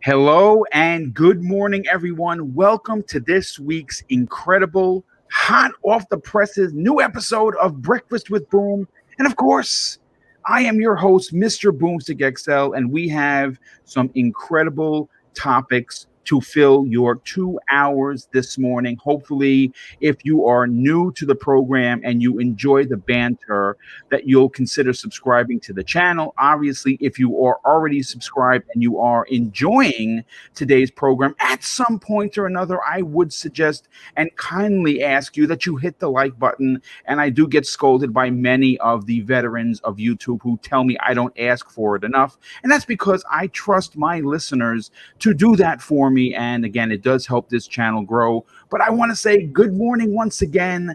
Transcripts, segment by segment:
Hello and good morning, everyone. Welcome to this week's incredible, hot off the presses new episode of Breakfast with Boom. And of course, I am your host, Mr. Boomstick XL, and we have some incredible topics to fill your 2 hours this morning. Hopefully, if you are new to the program and you enjoy the banter, that you'll consider subscribing to the channel. Obviously, if you are already subscribed and you are enjoying today's program at some point or another, I would suggest and kindly ask you that you hit the like button. And I do get scolded by many of the veterans of YouTube who tell me I don't ask for it enough. And that's because I trust my listeners to do that for me. And again, it does help this channel grow. But I want to say good morning once again.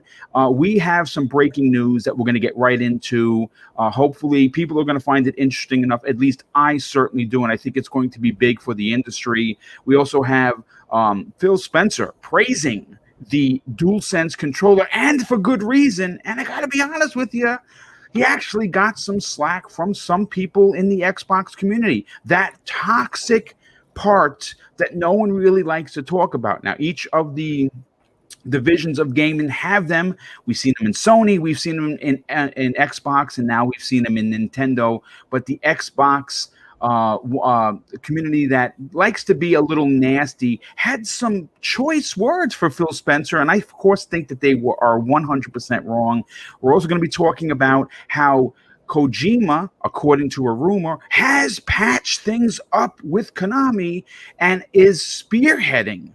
We have some breaking news that we're going to get right into. Hopefully, people are going to find it interesting enough. At least I certainly do. And I think it's going to be big for the industry. We also have Phil Spencer praising the DualSense controller, and for good reason. And I got to be honest with you, he actually got some slack from some people in the Xbox community. That toxic part that no one really likes to talk about. Now, each of the divisions of gaming have them. We've seen them in Sony, we've seen them in Xbox, and now we've seen them in Nintendo. But the Xbox community that likes to be a little nasty had some choice words for Phil Spencer, and I of course think that they are 100% wrong. We're also going to be talking about how Kojima, according to a rumor, has patched things up with Konami and is spearheading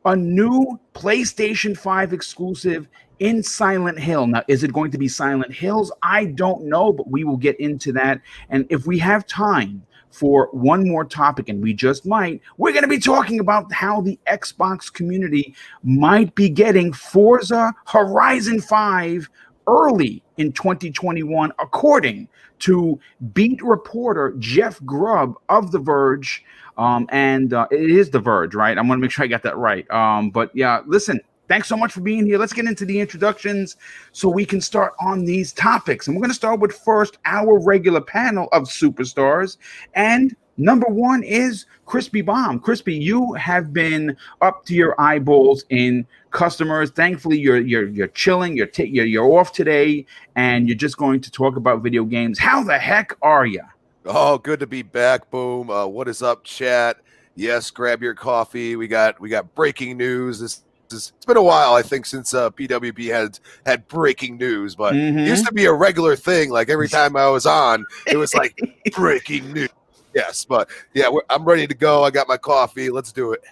a new PlayStation 5 exclusive in Silent Hill. Now, is it going to be Silent Hills? I don't know, but we will get into that. And if we have time for one more topic, and we just might, we're going to be talking about how the Xbox community might be getting Forza Horizon 5 early in 2021, according to beat reporter Jeff Grub of The Verge. It is The Verge, right? I'm going to make sure I got that right. But yeah, listen, thanks so much for being here. Let's get into the introductions so we can start on these topics. And we're going to start with first our regular panel of superstars. And number one is Crispy Bomb. Crispy, you have been up to your eyeballs in customers. Thankfully, you're chilling. You're off today, and you're just going to talk about video games. How the heck are you? Oh, good to be back, Boom. What is up, chat? Yes, grab your coffee. We got breaking news. It's been a while, I think, since PWB had breaking news, but it used to be a regular thing. Like every time I was on, it was like breaking news. Yes, but yeah, I'm ready to go. I got my coffee. Let's do it.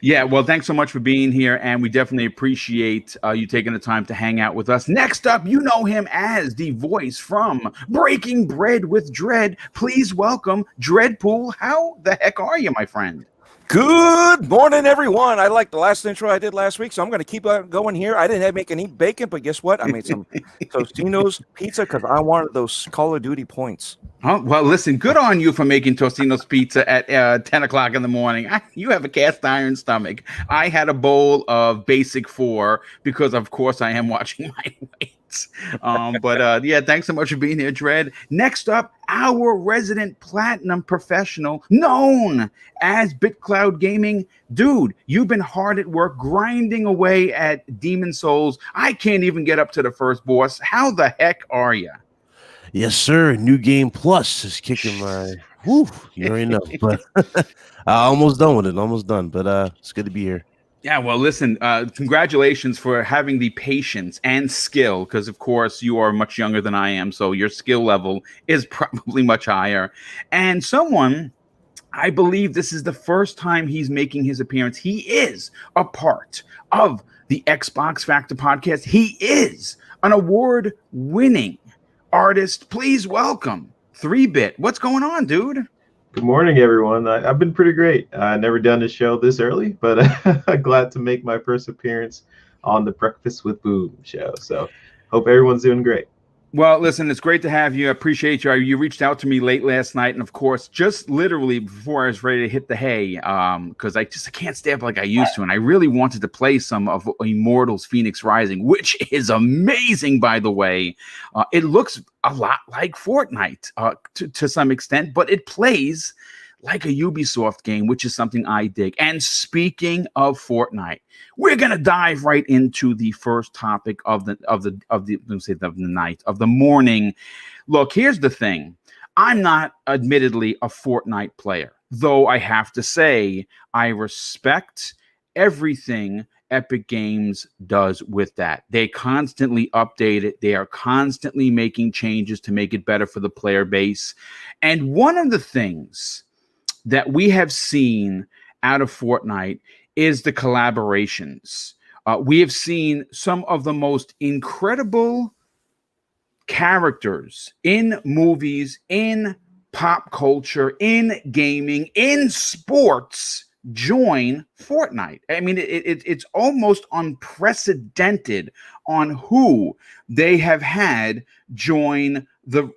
Yeah, well, thanks so much for being here, and we definitely appreciate you taking the time to hang out with us. Next up, you know him as the voice from Breaking Bread with Dread. Please welcome Dreadpool. How the heck are you, my friend? Good morning, everyone. I liked the last intro I did last week, so I'm going to keep going here. I didn't make any bacon, but guess what? I made some Tostino's pizza because I wanted those Call of Duty points. Oh, well, listen, good on you for making Tostino's pizza at 10 o'clock in the morning. You have a cast iron stomach. I had a bowl of Basic 4 because, of course, I am watching my weight. Yeah, thanks so much for being here, Dread. Next up, our resident platinum professional known as BitCloud Gaming. Dude, you've been hard at work grinding away at Demon Souls. I can't even get up to the first boss. How the heck are you? Yes, sir. New Game Plus is kicking my. Whew, you already know, but almost done with it. Almost done, but it's good to be here. Yeah, well, listen, congratulations for having the patience and skill, because, of course, you are much younger than I am, so your skill level is probably much higher. And someone, I believe this is the first time he's making his appearance. He is a part of the Xbox Factor podcast. He is an award-winning artist. Please welcome 3-Bit. What's going on, dude? Good morning, everyone. I've been pretty great. Never done a show this early, but glad to make my first appearance on the Breakfast with Boom show. So hope everyone's doing great. Well, listen, it's great to have you. I appreciate you. You reached out to me late last night, and of course, just literally before I was ready to hit the hay, because I can't stay up like I used to, and I really wanted to play some of Immortals Phoenix Rising, which is amazing, by the way. It looks a lot like Fortnite to some extent, but it plays like a Ubisoft game, which is something I dig. And speaking of Fortnite, we're gonna dive right into the first topic of the night, of the morning. Look, here's the thing. I'm not admittedly a Fortnite player, though I have to say I respect everything Epic Games does with that. They constantly update it. They are constantly making changes to make it better for the player base. And one of the things that we have seen out of Fortnite is the collaborations. We have seen some of the most incredible characters in movies, in pop culture, in gaming, in sports join Fortnite. I mean, it's almost unprecedented on who they have had join the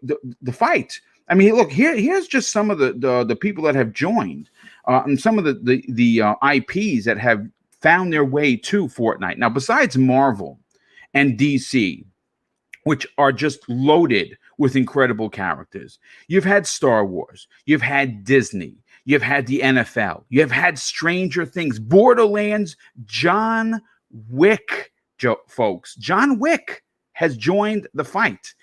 fight. I mean, look, here's just some of the people that have joined, and some of the IPs that have found their way to Fortnite. Now, besides Marvel and DC, which are just loaded with incredible characters, you've had Star Wars, you've had Disney, you've had the NFL, you've had Stranger Things, Borderlands, John Wick, folks. John Wick has joined the fight.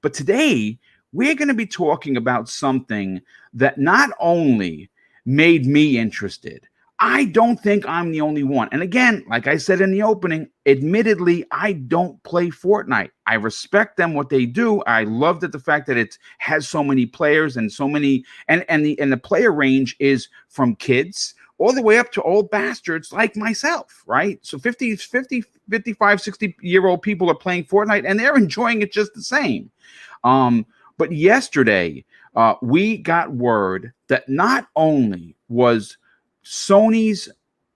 But today, we're going to be talking about something that not only made me interested, I don't think I'm the only one. And again, like I said in the opening, admittedly, I don't play Fortnite. I respect them, what they do. I love that the fact that it has so many players and so many, and the player range is from kids all the way up to old bastards like myself, right? So 50, 55, 60-year-old people are playing Fortnite and they're enjoying it just the same. But yesterday, we got word that not only was Sony's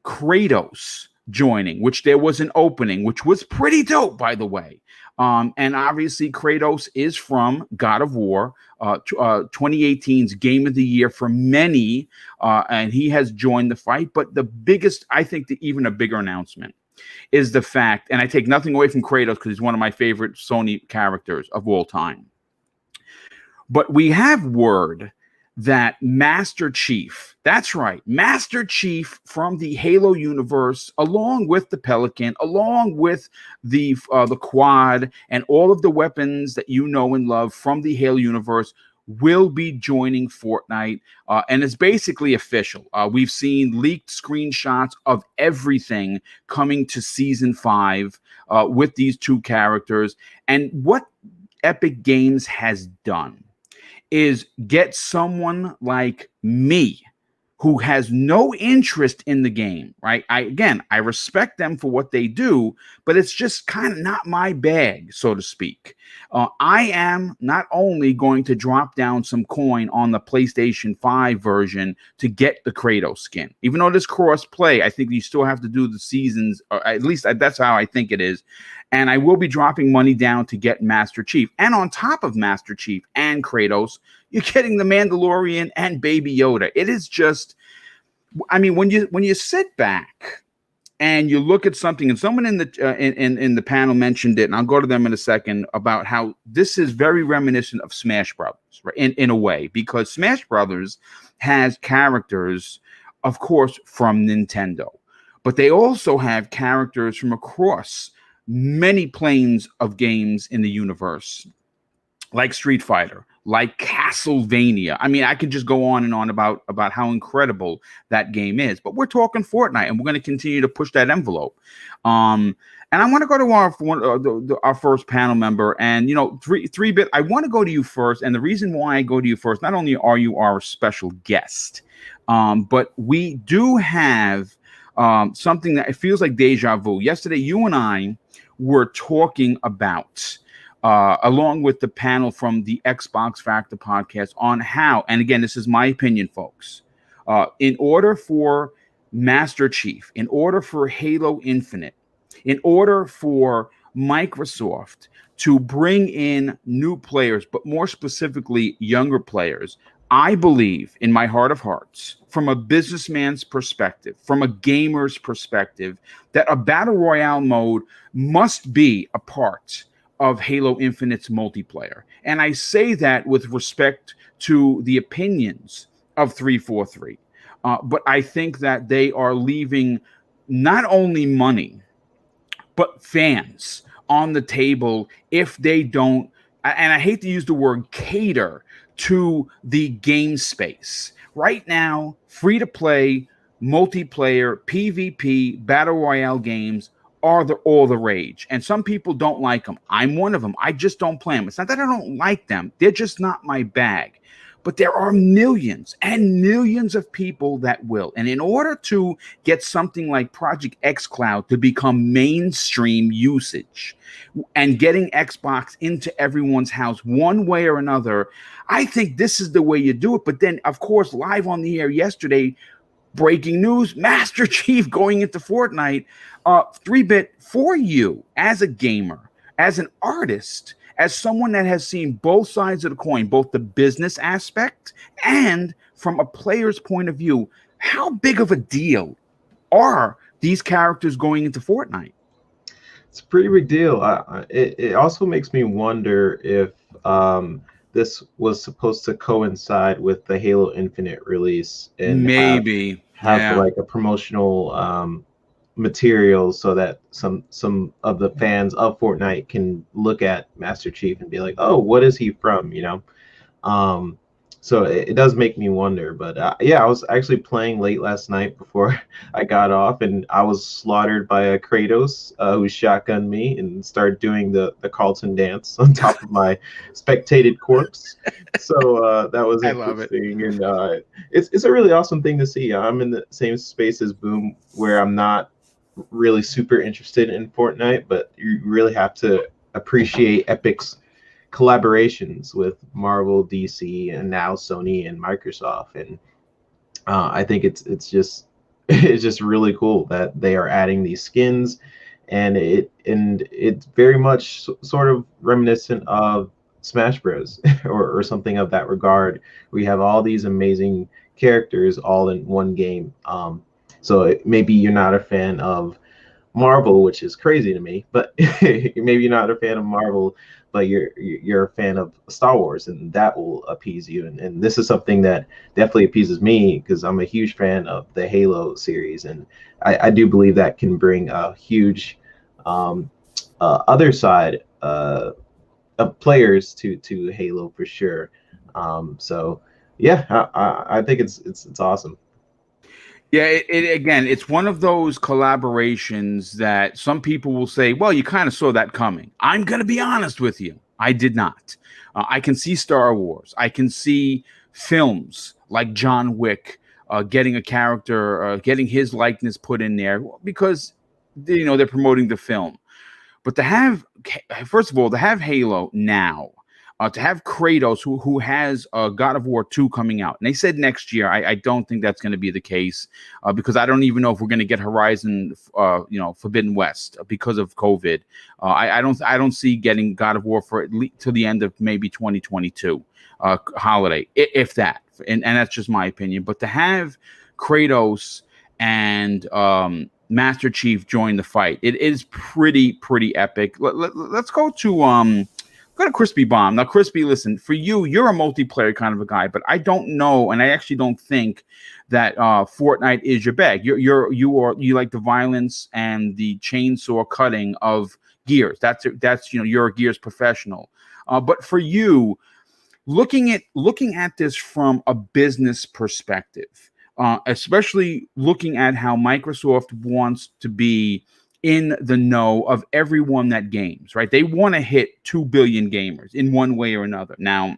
Kratos joining, which there was an opening, which was pretty dope, by the way. And obviously, Kratos is from God of War, 2018's Game of the Year for many, and he has joined the fight. But the biggest, I think, even a bigger announcement is the fact, and I take nothing away from Kratos because he's one of my favorite Sony characters of all time. But we have word that Master Chief, that's right, Master Chief from the Halo universe, along with the Pelican, along with the Quad, and all of the weapons that you know and love from the Halo universe, will be joining Fortnite, and it's basically official. We've seen leaked screenshots of everything coming to Season 5 with these two characters, and what Epic Games has done is get someone like me who has no interest in the game, right? I respect them for what they do, but it's just kind of not my bag, so to speak. I am not only going to drop down some coin on the PlayStation 5 version to get the Kratos skin. Even though this cross-play, I think you still have to do the seasons, or at least that's how I think it is. And I will be dropping money down to get Master Chief. And on top of Master Chief and Kratos, you're getting the Mandalorian and Baby Yoda. It is just, I mean, when you sit back and you look at something, and someone in the panel mentioned it, and I'll go to them in a second, about how this is very reminiscent of Smash Brothers, right? In a way, because Smash Brothers has characters, of course, from Nintendo, but they also have characters from across many planes of games in the universe, like Street Fighter, like Castlevania. I mean, I could just go on and on about how incredible that game is. But we're talking Fortnite, and we're going to continue to push that envelope. And I want to go to our first panel member, and 3-bit. I want to go to you first, and the reason why I go to you first, not only are you our special guest, but we do have something that it feels like deja vu. Yesterday, you and I were talking about, along with the panel from the Xbox Factor podcast, on how, and again, this is my opinion, folks, in order for Master Chief, in order for Halo Infinite, in order for Microsoft to bring in new players, but more specifically younger players, I believe, in my heart of hearts, from a businessman's perspective, from a gamer's perspective, that a battle royale mode must be a part of Halo Infinite's multiplayer. And I say that with respect to the opinions of 343. But I think that they are leaving not only money, but fans on the table if they don't, and I hate to use the word cater to the game space. Right now, free to play, multiplayer, PvP, battle royale games are all the rage. And some people don't like them. I'm one of them. I just don't play them. It's not that I don't like them, they're just not my bag. But there are millions and millions of people that will. And in order to get something like Project xCloud to become mainstream usage and getting Xbox into everyone's house one way or another, I think this is the way you do it. But then, of course, live on the air yesterday, breaking news, Master Chief going into Fortnite. 3-bit, for you as a gamer, as an artist, as someone that has seen both sides of the coin, both the business aspect and from a player's point of view, how big of a deal are these characters going into Fortnite? It's a pretty big deal. It also makes me wonder if this was supposed to coincide with the Halo Infinite release and Maybe have like a promotional material so that some of the fans of Fortnite can look at Master Chief and be like, oh, what is he from? So it does make me wonder. But yeah, I was actually playing late last night before I got off, and I was slaughtered by a Kratos who shotgunned me and started doing the Carlton dance on top of my spectated corpse. So that was interesting, and it's a really awesome thing to see. I'm in the same space as Boom, where I'm not really super interested in Fortnite, but you really have to appreciate Epic's collaborations with Marvel, DC, and now Sony and Microsoft, and I think it's just it's just really cool that they are adding these skins, and it's very much sort of reminiscent of Smash Bros. or something of that regard. We have all these amazing characters all in one game. So maybe you're not a fan of Marvel, which is crazy to me, but maybe you're not a fan of Marvel, but you're a fan of Star Wars, and that will appease you. And this is something that definitely appeases me because I'm a huge fan of the Halo series, and I do believe that can bring a huge other side of players to Halo for sure. So yeah, I think it's awesome. Yeah, again, it's one of those collaborations that some people will say, well, you kind of saw that coming. I'm going to be honest with you. I did not. I can see Star Wars. I can see films like John Wick getting a character, getting his likeness put in there because, they're promoting the film. But first of all, to have Halo now, to have Kratos, who has God of War 2 coming out, and they said next year. I don't think that's going to be the case because I don't even know if we're going to get Horizon, Forbidden West because of COVID. I don't see getting God of War for at least to the end of maybe 2022 holiday, if that. And that's just my opinion. But to have Kratos and Master Chief join the fight, it is pretty epic. Let's go to Go to Crispy Bomb. Now, Crispy, listen, for you're a multiplayer kind of a guy, but I don't know, and I actually don't think that Fortnite is your bag. You like the violence and the chainsaw cutting of Gears. That's you're a Gears professional. But for you, looking at this from a business perspective, especially looking at how Microsoft wants to be in the know of everyone that games, right? They want to hit 2 billion gamers in one way or another. Now,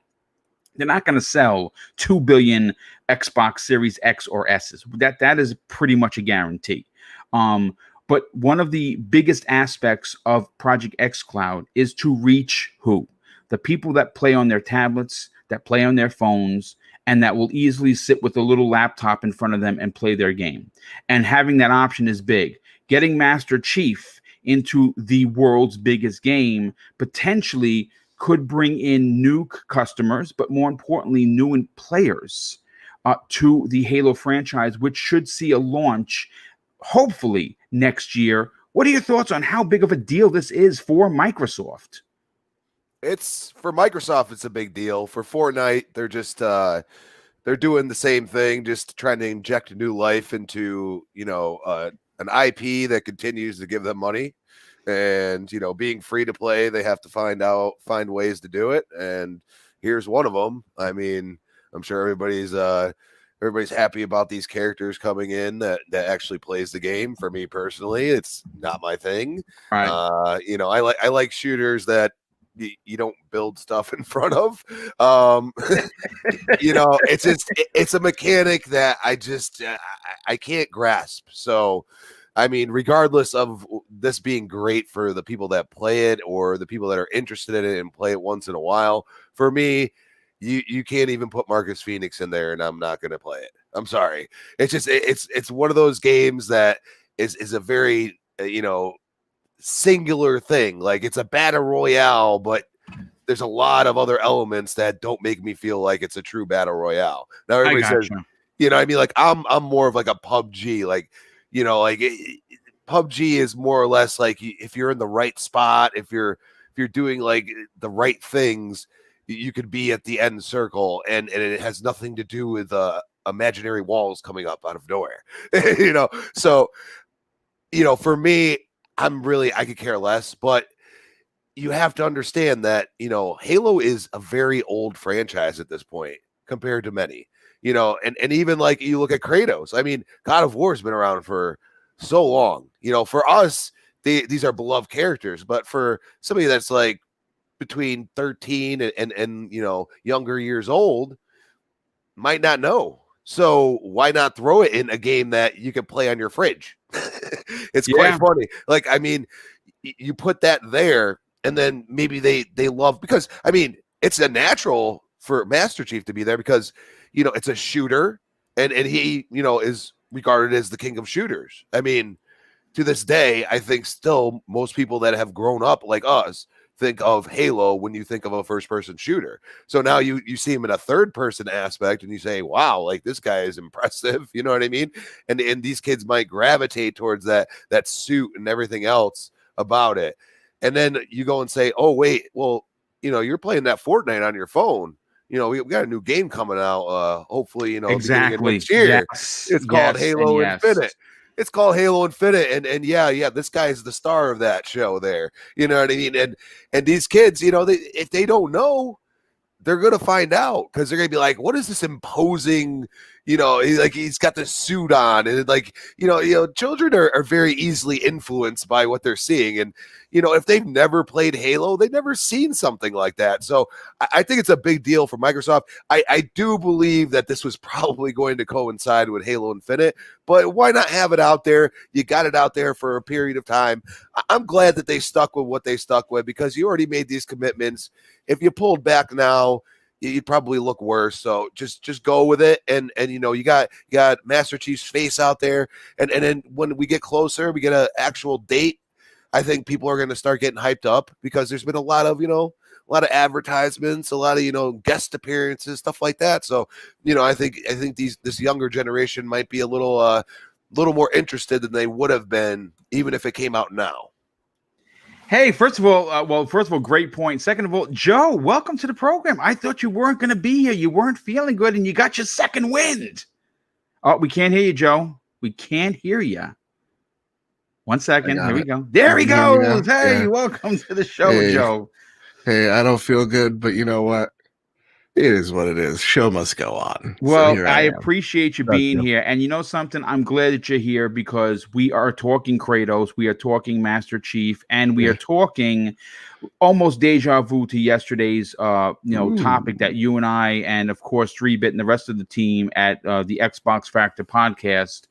they're not going to sell 2 billion Xbox Series X or S's. That is pretty much a guarantee. But one of the biggest aspects of Project xCloud is to reach who? The people that play on their tablets, that play on their phones, and that will easily sit with a little laptop in front of them and play their game. And having that option is big. Getting Master Chief into the world's biggest game potentially could bring in new customers, but more importantly, new players to the Halo franchise, which should see a launch hopefully next year. What are your thoughts on how big of a deal this is for Microsoft? It's for Microsoft, it's a big deal. For Fortnite, they're just they're doing the same thing, just trying to inject new life into, an IP that continues to give them money. And, being free to play, they have to find ways to do it. And here's one of them. I mean, I'm sure everybody's happy about these characters coming in that actually plays the game. For me personally, it's not my thing. Right. I like shooters that you don't build stuff in front of. It's a mechanic that I can't grasp. So, I mean, regardless of this being great for the people that play it or the people that are interested in it and play it once in a while, for me, you can't even put Marcus Phoenix in there, and I'm not going to play it. I'm sorry. It's just it's one of those games that is a very singular thing. Like, it's a battle royale, but there's a lot of other elements that don't make me feel like it's a true battle royale. Now everybody says, I mean, like I'm more of like a PUBG, PUBG is more or less like if you're in the right spot, if you're doing like the right things, you could be at the end circle, and it has nothing to do with imaginary walls coming up out of nowhere. So for me, I could care less, but you have to understand that Halo is a very old franchise at this point compared to many, and even like you look at Kratos. I mean, God of War has been around for so long. For us, these are beloved characters, but for somebody that's like between 13 and younger years old, might not know. So why not throw it in a game that you can play on your fridge? It's quite funny. Like, I mean, you put that there, and then maybe they love, because I mean, it's a natural for Master Chief to be there because it's a shooter, and he is regarded as the king of shooters. I mean, to this day, I think still most people that have grown up like us think of Halo when you think of a first-person shooter. So now you see him in a third-person aspect, and you say, "Wow, like this guy is impressive." You know what I mean? And these kids might gravitate towards that suit and everything else about it. And then you go and say, "Oh wait, well, you're playing that Fortnite on your phone. We got a new game coming out. Hopefully, exactly next year. Yes. It's called Yes. Halo Yes. Infinite." It's called Halo Infinite, and yeah, this guy is the star of that show there. You know what I mean? And these kids, if they don't know, they're gonna find out, because they're gonna be like, "What is this imposing?" He's got the suit on, and children are very easily influenced by what they're seeing, and if they've never played Halo, they've never seen something like that. So I think it's a big deal for Microsoft. I do believe that this was probably going to coincide with Halo Infinite, but why not have it out there? You got it out there for a period of time. I'm glad that they stuck with what they stuck with, because you already made these commitments. If you pulled back now, you'd probably look worse. So just go with it. And you got Master Chief's face out there. And then when we get closer, we get an actual date, I think people are going to start getting hyped up, because there's been a lot of advertisements, a lot of guest appearances, stuff like that. So I think this younger generation might be a little more interested than they would have been even if it came out now. Hey, first of all, great point. Second of all, Joe, welcome to the program. I thought you weren't going to be here. You weren't feeling good, and you got your second wind. Oh, we can't hear you, Joe. We can't hear you. 1 second. Here we go. There he goes. Hey, welcome to the show, Joe. Hey, I don't feel good, but you know what? It is what it is. Show must go on. Well, So I appreciate you being here. And you know something? I'm glad that you're here, because we are talking Kratos, we are talking Master Chief, and we are talking almost deja vu to yesterday's topic that you and I, and of course 3-Bit and the rest of the team at the Xbox Factor podcast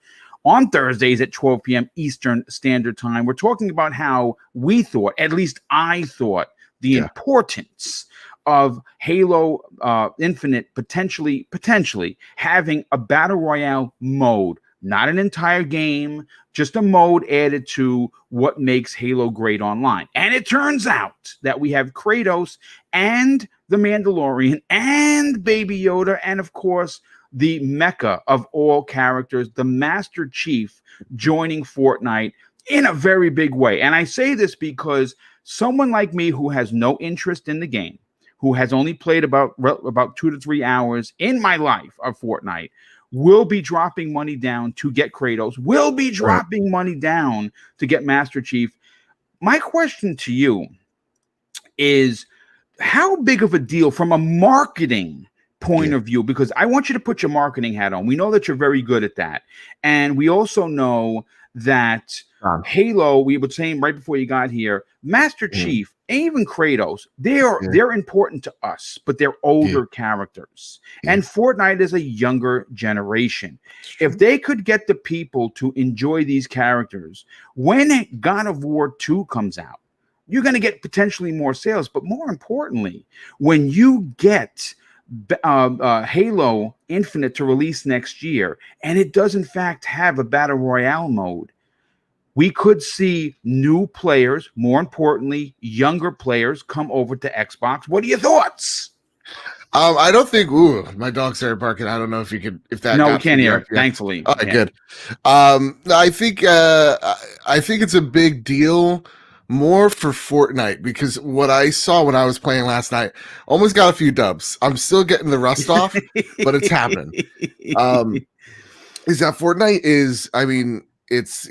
on Thursdays at 12 p.m. Eastern Standard Time. We're talking about how we thought, at least I thought, the importance of Halo Infinite potentially having a battle royale mode, not an entire game, just a mode added to what makes Halo great online. And it turns out that we have Kratos and the Mandalorian and Baby Yoda, and of course the mecca of all characters, the Master Chief, joining Fortnite in a very big way. And I say this because someone like me who has no interest in the game, who has only played about 2 to 3 hours in my life of Fortnite, will be dropping money down to get Kratos, will be dropping money down to get Master Chief. My question to you is, how big of a deal from a marketing point of view, because I want you to put your marketing hat on. We know that you're very good at that. And we also know that Halo, we were saying right before you got here, Master Chief, and even Kratos, they're important to us, but they're older characters. And Fortnite is a younger generation. If they could get the people to enjoy these characters, when God of War 2 comes out, you're going to get potentially more sales. But more importantly, when you get Halo Infinite to release next year, and it does in fact have a battle royale mode, we could see new players, more importantly, younger players, come over to Xbox. What are your thoughts? I don't think. Ooh, my dog started barking. I don't know if you could. If that. No, we can't hear it. Thankfully. All right, good. I think it's a big deal more for Fortnite, because what I saw when I was playing last night, almost got a few dubs. I'm still getting the rust off, but it's happening. Is that Fortnite is? I mean, it's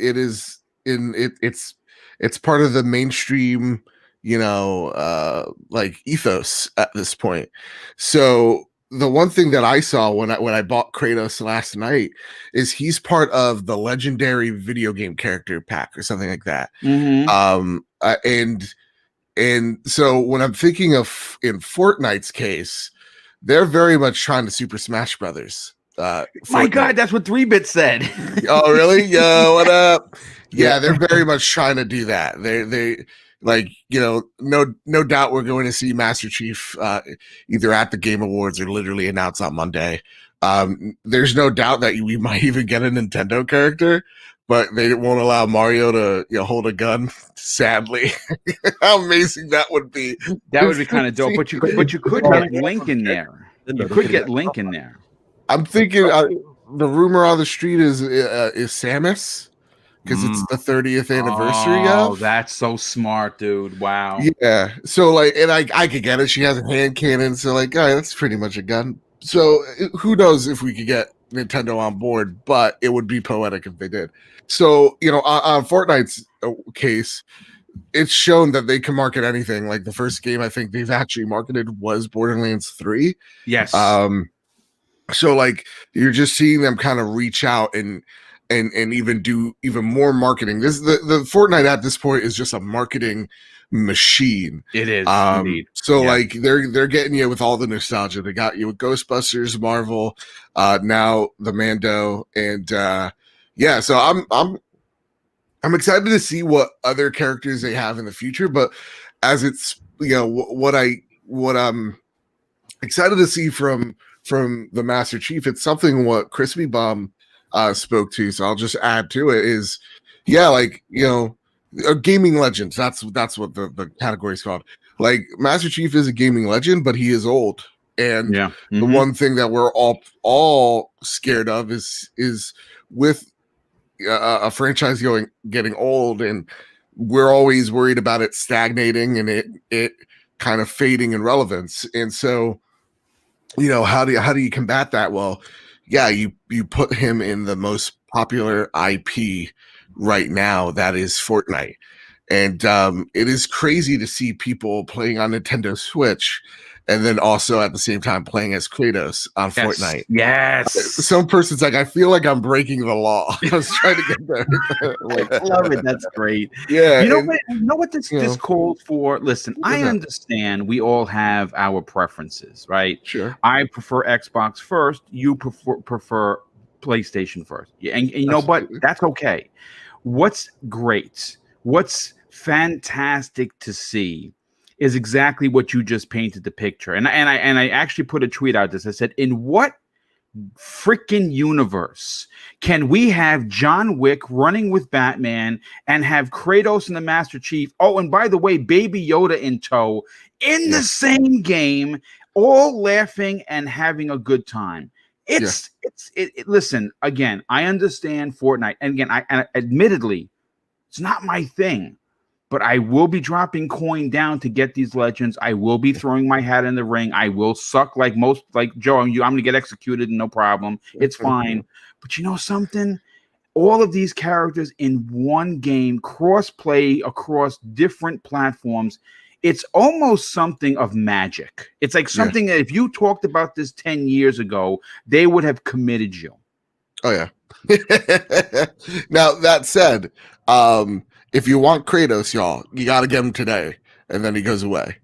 part of the mainstream, like ethos at this point. So the one thing that I saw when I bought Kratos last night is he's part of the legendary video game character pack or something like that. And so when I'm thinking of in Fortnite's case, they're very much trying to Super Smash Brothers. My God, that's what 3-Bit said. Oh, really? Yo, what up? Yeah, they're very much trying to do that. They like, no doubt we're going to see Master Chief either at the Game Awards or literally announced on Monday. There's no doubt that we might even get a Nintendo character, but they won't allow Mario to hold a gun. Sadly, how amazing that would be! That would be kind of dope. But you could get Link in there. You could get Link in there. I'm thinking the rumor on the street is Samus, because it's the 30th anniversary. Oh, that's so smart, dude! Wow. Yeah. So and I could get it. She has a hand cannon, so that's pretty much a gun. So who knows if we could get Nintendo on board, but it would be poetic if they did. So on Fortnite's case, it's shown that they can market anything. Like the first game I think they've actually marketed was Borderlands 3. Yes. So you're just seeing them kind of reach out and even do even more marketing. This the Fortnite at this point is just a marketing machine. It is. Indeed. So they're getting you with all the nostalgia. They got you with Ghostbusters, Marvel, now the Mando, and so I'm excited to see what other characters they have in the future. But as it's what I'm excited to see from the Master Chief, it's something what Crispy Bomb spoke to. So I'll just add to it is, a gaming legend. That's what the category is called. Like Master Chief is a gaming legend, but he is old. And the one thing that we're all scared of is with a franchise getting old, and we're always worried about it stagnating and it kind of fading in relevance. And so, how do you combat that? Well, you put him in the most popular IP right now, that is Fortnite. And it is crazy to see people playing on Nintendo Switch and then also at the same time playing as Kratos on Fortnite. Yes. Some person's like, I feel like I'm breaking the law. I was trying to get there. I love it. That's great. Yeah. You know what this calls for? Listen, I understand we all have our preferences, right? Sure. I prefer Xbox first. You prefer PlayStation first. Yeah, and you know what? That's okay. What's great, what's fantastic to see is exactly what you just painted the picture. And I actually put a tweet out this. I said, in what freaking universe can we have John Wick running with Batman and have Kratos and the Master Chief? Oh, and by the way, Baby Yoda in tow in the same game, all laughing and having a good time. Listen, again, I understand Fortnite. And again, I admittedly, it's not my thing. but I will be dropping coin down to get these legends. I will be throwing my hat in the ring. I will suck like Joe. I'm going to get executed, no problem. It's fine. But you know something? All of these characters in one game, cross-play across different platforms, it's almost something of magic. It's like something that if you talked about this 10 years ago, they would have committed you. Oh, yeah. Now, that said, if you want Kratos, y'all, you got to get him today, and then he goes away.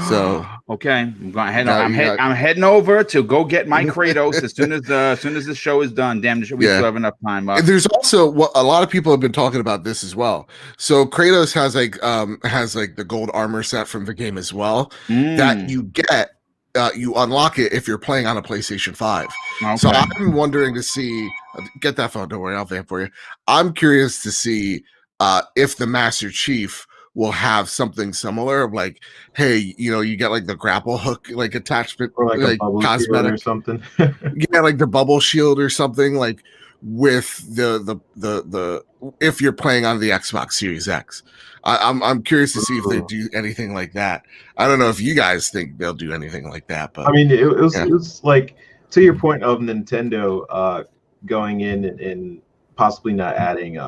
So okay, I'm heading over to go get my Kratos as soon as the show is done. Damn, we still have enough time. There's also what a lot of people have been talking about this as well. So Kratos has like the gold armor set from the game as well that you get. You unlock it if you're playing on a PlayStation 5. Okay. So I'm wondering to see. Get that phone. Don't worry, I'll vamp for you. I'm curious to see if the Master Chief will have something similar, like, hey, you get like the grapple hook like attachment, or like a bubble cosmetic or something. Yeah, like the bubble shield or something, like with the if you're playing on the Xbox Series X. I'm curious to see if they do anything like that. I don't know if you guys think they'll do anything like that, but I mean, it was like, to your point of Nintendo going in and possibly not adding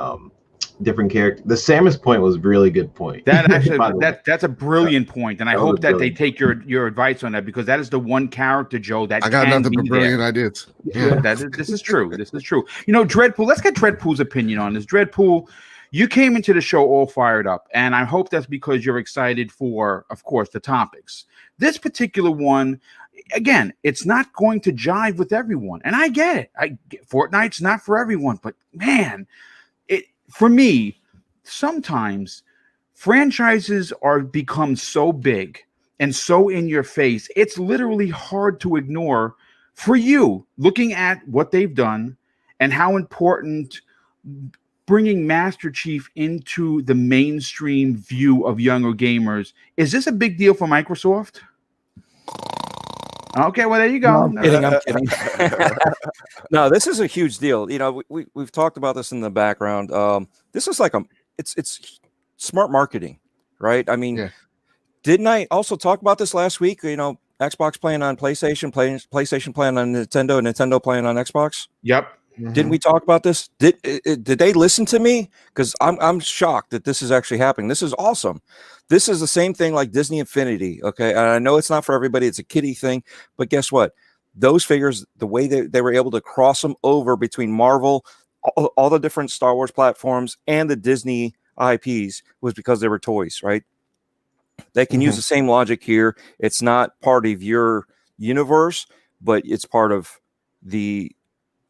different characters. The Samus point was a really good point. That actually that's a brilliant point, and I hope that they take your advice on that, because that is the one character, Joe, that I got nothing but brilliant ideas. Yeah, this is true. This is true. Dreadpool. Let's get Dreadpool's opinion on this. Dreadpool, you came into the show all fired up, and I hope that's because you're excited for, of course, the topics. This particular one, again, it's not going to jive with everyone, and I get it. Fortnite's not for everyone, but man, for me, sometimes franchises become so big and so in your face, it's literally hard to ignore for you, looking at what they've done and how important bringing Master Chief into the mainstream view of younger gamers. Is this a big deal for Microsoft? Okay, well, there you go. No, I'm kidding. No, this is a huge deal. We've talked about this in the background. This is like it's smart marketing, right? I mean, didn't I also talk about this last week? Xbox playing on PlayStation, PlayStation playing on Nintendo, and Nintendo playing on Xbox. Yep. Mm-hmm. Didn't we talk about this? Did they listen to me? Because I'm shocked that this is actually happening. This is awesome. This is the same thing like Disney Infinity. Okay, and I know it's not for everybody. It's a kiddie thing, but guess what? Those figures, the way they were able to cross them over between Marvel, all the different Star Wars platforms, and the Disney IPs was because they were toys, right? They can use the same logic here. It's not part of your universe, but it's part of the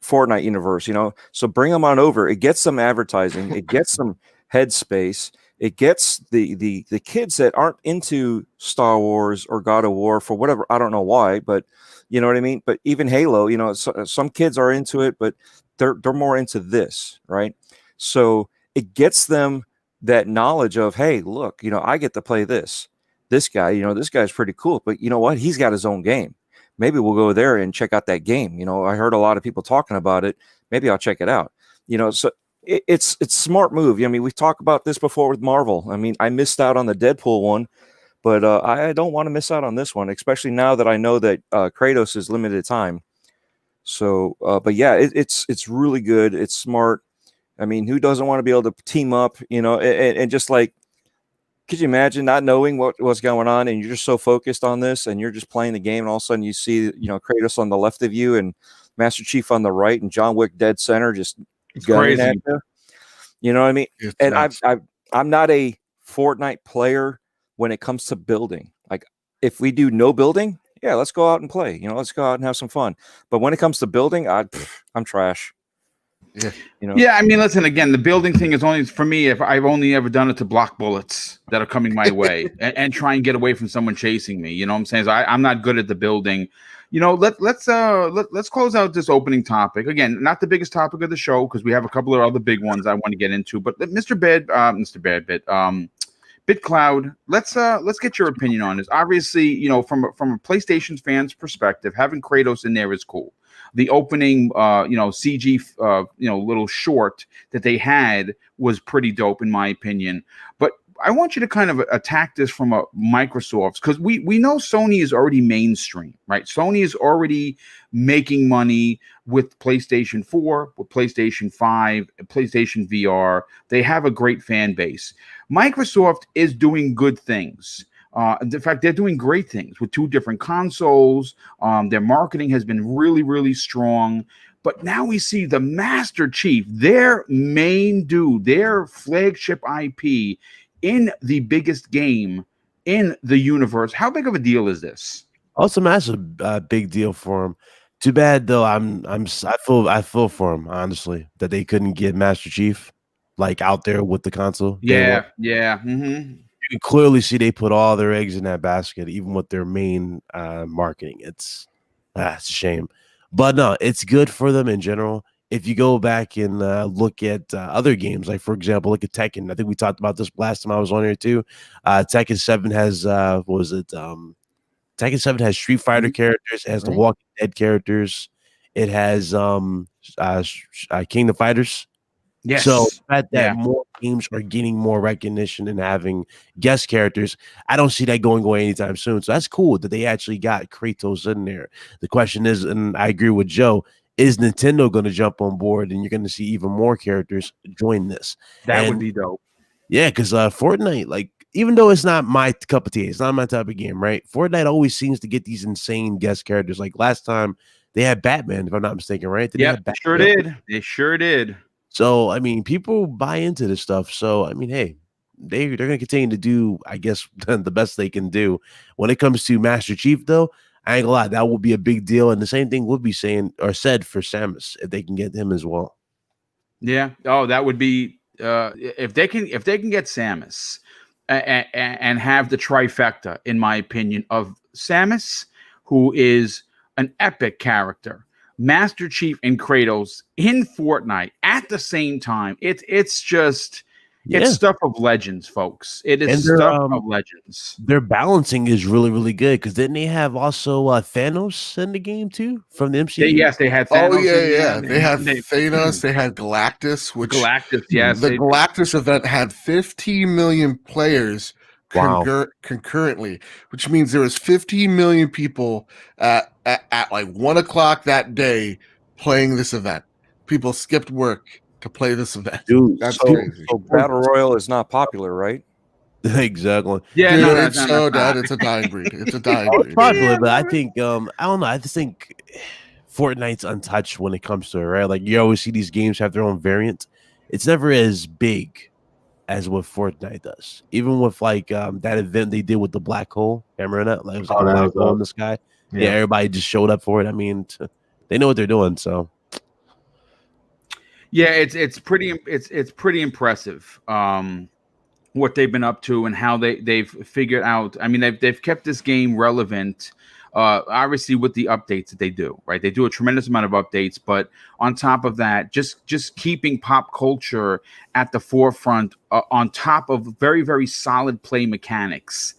Fortnite universe, so bring them on over. It gets some advertising, it gets some headspace, it gets the kids that aren't into Star Wars or God of War for whatever, I don't know why, but you know what I mean. But even Halo, some kids are into it, but they're more into this, right? So it gets them that knowledge of, hey, look, I get to play this guy, this guy's pretty cool, but you know what, he's got his own game. Maybe we'll go there and check out that game. I heard a lot of people talking about it. Maybe I'll check it out. So it's a smart move. I mean, we've talked about this before with Marvel. I mean, I missed out on the Deadpool one, but I don't want to miss out on this one, especially now that I know that Kratos is limited time. So, but yeah, it's really good. It's smart. I mean, who doesn't want to be able to team up, and just like, could you imagine not knowing what's going on, and you're just so focused on this, and you're just playing the game, and all of a sudden you see, Kratos on the left of you, and Master Chief on the right, and John Wick dead center, just gunning at you. You know what I mean? It's and nuts. I'm not a Fortnite player when it comes to building. Like, if we do no building, yeah, let's go out and play. Let's go out and have some fun. But when it comes to building, I'm trash. Yeah. Yeah, I mean, listen, again, the building thing is only for me if I've only ever done it to block bullets that are coming my way and try and get away from someone chasing me. You know what I'm saying? So I'm not good at the building. Let's close out this opening topic. Again, not the biggest topic of the show, because we have a couple of other big ones I want to get into. But BitCloud, let's get your opinion on this. Obviously, from a PlayStation fan's perspective, having Kratos in there is cool. The opening, CG, little short that they had was pretty dope in my opinion. But I want you to kind of attack this from a Microsoft's, because we know Sony is already mainstream, right? Sony is already making money with PlayStation 4, with PlayStation 5, PlayStation VR. They have a great fan base. Microsoft is doing good things. In fact, they're doing great things with 2 different consoles. Their marketing has been really, really strong. But now we see the Master Chief, their main dude, their flagship IP in the biggest game in the universe. How big of a deal is this? Oh, it's a massive big deal for him. Too bad though. I feel for him, honestly, that they couldn't get Master Chief like out there with the console. Yeah. You can clearly see they put all their eggs in that basket, even with their main marketing. It's a shame. But no, it's good for them in general. If you go back and look at other games, like for example, look at Tekken. I think we talked about this last time I was on here too. Tekken 7 has what was it? Tekken 7 has Street Fighter characters, it has the Walking Dead characters, it has Kingdom Fighters. Yes. So that more games are getting more recognition and having guest characters, I don't see that going away anytime soon. So that's cool that they actually got Kratos in there. The question is, and I agree with Joe, is Nintendo going to jump on board and you're going to see even more characters join this? That would be dope. Yeah, because Fortnite, like, even though it's not my cup of tea, it's not my type of game, right? Fortnite always seems to get these insane guest characters. Like last time they had Batman, if I'm not mistaken, right? Yeah, sure did. They sure did. So, I mean, people buy into this stuff. So, I mean, hey, they're going to continue to do, I guess, the best they can do. When it comes to Master Chief, though, I ain't gonna lie, that will be a big deal. And the same thing would be said for Samus if they can get him as well. Yeah. Oh, that would be if they can get Samus and have the trifecta, in my opinion, of Samus, who is an epic character, Master Chief and Kratos in Fortnite at the same time. It's just it's stuff of legends, folks. It is stuff of legends. Their balancing is really, really good because didn't they have also Thanos in the game too from the MCU? Yes, they had Thanos. Oh yeah. They had Thanos. They had Galactus. Yes, the Galactus event had 15 million players concurrently, which means there was 15 million people at like 1 o'clock that day playing this event. People skipped work to play this event. Dude, that's crazy. So Battle Royale is not popular, right? Exactly. Yeah, dude, it's so dead. It's a dying breed. It's a dying breed. It's popular, but I think I don't know. I just think Fortnite's untouched when it comes to it, right? Like you always see these games have their own variant. It's never as big as what Fortnite does. Even with like that event they did with the black hole. Remember that? Like, it was like a black hole in the sky. Yeah, everybody just showed up for it. I mean, they know what they're doing. So yeah, it's pretty impressive what they've been up to and how they've figured out. I mean, they've kept this game relevant. Obviously with the updates that they do, right? They do a tremendous amount of updates, but on top of that, just keeping pop culture at the forefront on top of very, very solid play mechanics.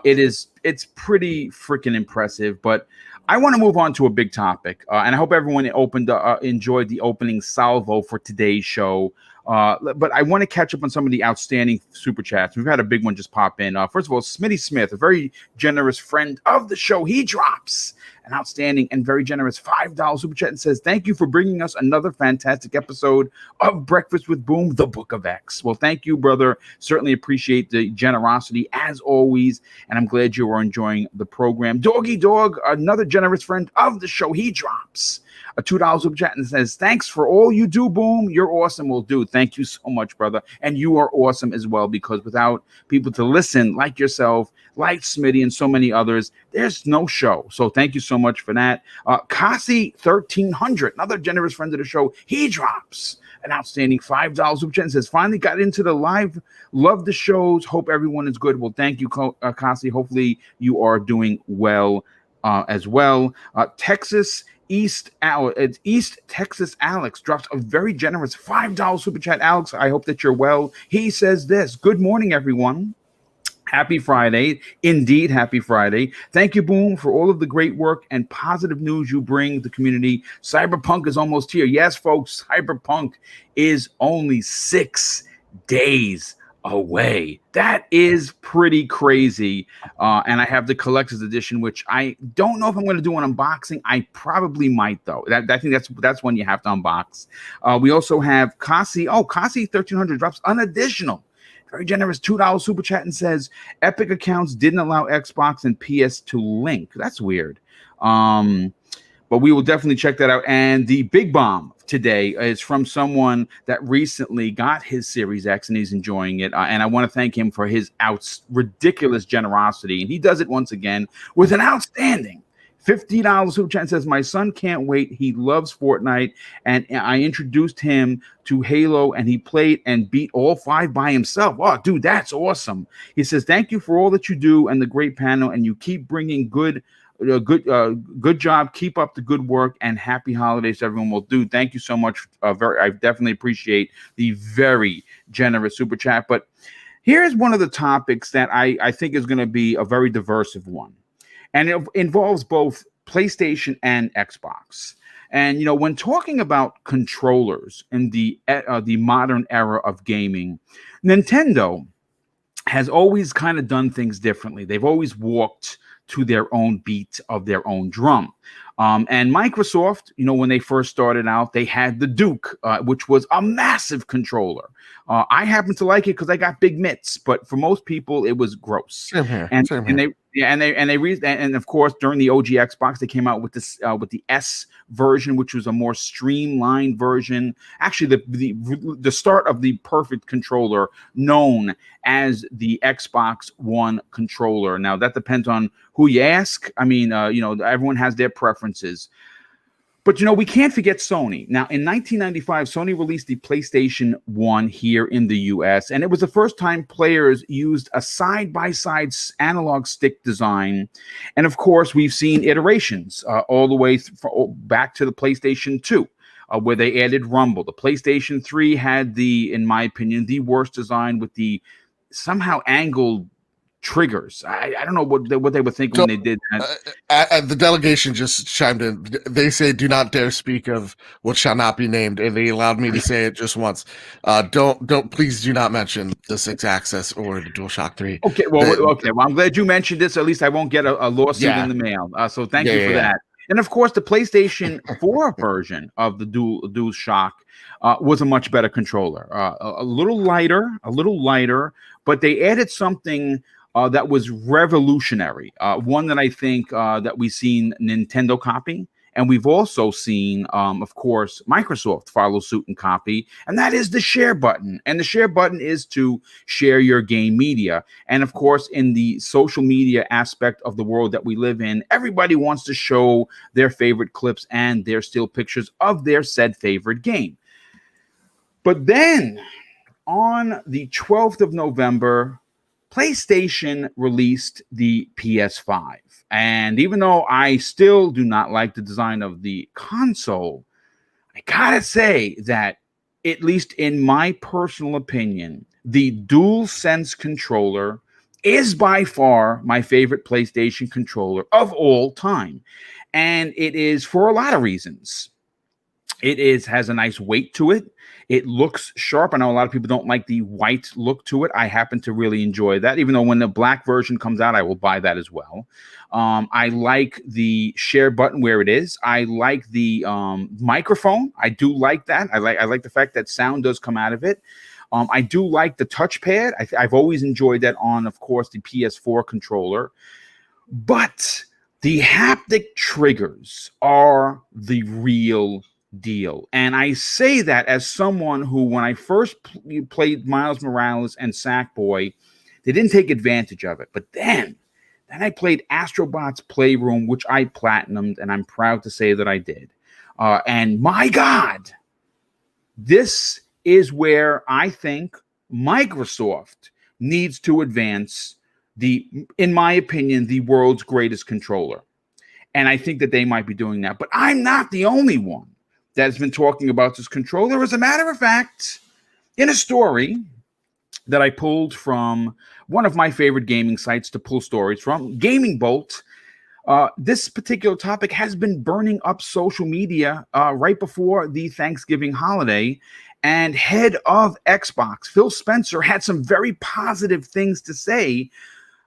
It's pretty freaking impressive, but I want to move on to a big topic, and I hope everyone enjoyed the opening salvo for today's show. But I want to catch up on some of the outstanding super chats. We've had a big one just pop in. First of all, Smitty Smith, a very generous friend of the show, he drops an outstanding and very generous $5 super chat and says, "Thank you for bringing us another fantastic episode of Breakfast with Boom, the Book of X." Well, thank you, brother. Certainly appreciate the generosity as always, and I'm glad you are enjoying the program. Doggy Dog, another generous friend of the show, he drops a $2 super chat and says, "Thanks for all you do, Boom. You're awesome." Will do. Thank you so much, brother. And you are awesome as well, because without people to listen like yourself, like Smitty and so many others, there's no show. So thank you so much for that. Kasi 1300, another generous friend of the show, he drops an outstanding $5 super chat and says, "Finally got into the live. Love the shows. Hope everyone is good." Well, thank you, Kasi. Hopefully you are doing well as well. East Texas Alex drops a very generous $5 super chat. Alex, I hope that you're well. He says this: "Good morning, everyone. Happy Friday. Indeed, happy Friday. Thank you, Boom, for all of the great work and positive news you bring the community. Cyberpunk is almost here." Yes, folks, Cyberpunk is only 6 days away. That is pretty crazy. And I have the collector's edition, which I don't know if I'm going to do an unboxing. I probably might, though. I think that's one you have to unbox. We also have Kasi. Oh, Kasi 1300 drops an additional very generous $2 super chat and says Epic accounts didn't allow Xbox and PS to link. That's weird. But we will definitely check that out. And the big bomb today is from someone that recently got his Series X and he's enjoying it. And I want to thank him for his ridiculous generosity. And he does it once again with an outstanding $50 super chat. Says, my son can't wait. He loves Fortnite. And I introduced him to Halo and he played and beat all 5 by himself. Oh, dude, that's awesome. He says, thank you for all that you do and the great panel. And you keep bringing good job. Keep up the good work and happy holidays to everyone. Well, dude, thank you so much. I definitely appreciate the very generous super chat. But here's one of the topics that I think is going to be a very diversive one. And it involves both PlayStation and Xbox. And, when talking about controllers in the modern era of gaming, Nintendo has always kind of done things differently. They've always walked to their own beat of their own drum. And Microsoft, when they first started out, they had the Duke, which was a massive controller. I happen to like it because I got big mitts, but for most people, it was gross. Same here. And of course, during the OG Xbox, they came out with this with the S version, which was a more streamlined version. Actually, the start of the perfect controller, known as the Xbox One controller. Now that depends on who you ask. I mean, everyone has their preferences. But, we can't forget Sony. Now, in 1995, Sony released the PlayStation 1 here in the U.S., and it was the first time players used a side-by-side analog stick design. And, of course, we've seen iterations all the way back to the PlayStation 2, where they added rumble. The PlayStation 3 had in my opinion, the worst design with the somehow angled triggers. I don't know what they were thinking when they did that. The delegation just chimed in. They say, "Do not dare speak of what shall not be named," and they allowed me to say it just once. Please do not mention the 6-axis or the DualShock 3. Okay, well, I'm glad you mentioned this. At least I won't get a lawsuit in the mail. So thank you for that. And of course, the PlayStation 4 version of the DualShock was a much better controller. A little lighter, but they added something that was revolutionary. One that I think that we've seen Nintendo copy, and we've also seen, of course, Microsoft follow suit and copy, and that is the share button. And the share button is to share your game media. And of course, in the social media aspect of the world that we live in, everybody wants to show their favorite clips and their still pictures of their said favorite game. But then on the 12th of November, PlayStation released the PS5. And even though I still do not like the design of the console, I gotta say that, at least in my personal opinion, the DualSense controller is by far my favorite PlayStation controller of all time. And it is for a lot of reasons. It has a nice weight to it. It looks sharp. I know a lot of people don't like the white look to it. I happen to really enjoy that, even though when the black version comes out, I will buy that as well. I like the share button where it is. I like the microphone. I do like that. I like the fact that sound does come out of it. I do like the touchpad. I've always enjoyed that on, of course, the PS4 controller. But the haptic triggers are the real deal. And I say that as someone who, when I first played Miles Morales and Sackboy, they didn't take advantage of it. But then I played Astrobot's Playroom, which I platinumed, and I'm proud to say that I did. And my God, this is where I think Microsoft needs to advance in my opinion, the world's greatest controller. And I think that they might be doing that. But I'm not the only one that has been talking about this controller. As a matter of fact, in a story that I pulled from one of my favorite gaming sites to pull stories from, Gaming Bolt, This particular topic has been burning up social media right before the Thanksgiving holiday. And head of Xbox, Phil Spencer, had some very positive things to say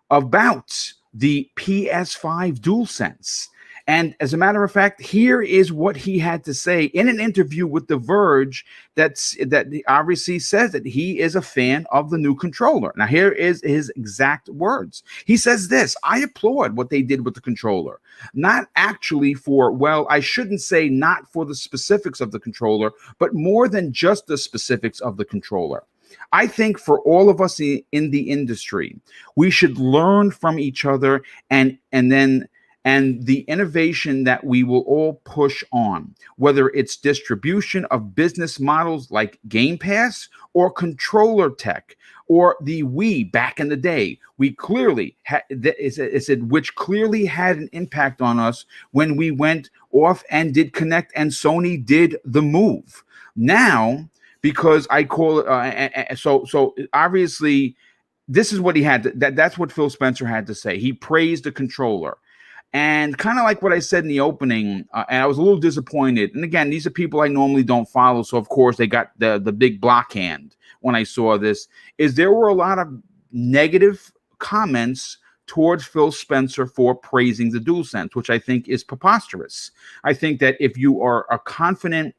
about the PS5 DualSense. And as a matter of fact, here is what he had to say in an interview with The Verge that obviously says that he is a fan of the new controller. Now, here is his exact words. He says this: I applaud what they did with the controller. Not actually for, well, I shouldn't say not for the specifics of the controller, but more than just the specifics of the controller. I think for all of us in the industry, we should learn from each other and the innovation that we will all push on, whether it's distribution of business models like Game Pass or controller tech or the Wii back in the day. We clearly which clearly had an impact on us when we went off and did Connect and Sony did the Move. Now, because I call it so obviously this is what he had that's what Phil Spencer had to say. He praised the controller. And kind of like what I said in the opening, and I was a little disappointed. And again, these are people I normally don't follow, so of course they got the big block hand when I saw this. Is there were a lot of negative comments towards Phil Spencer for praising the DualSense, which I think is preposterous. I think that if you are a confident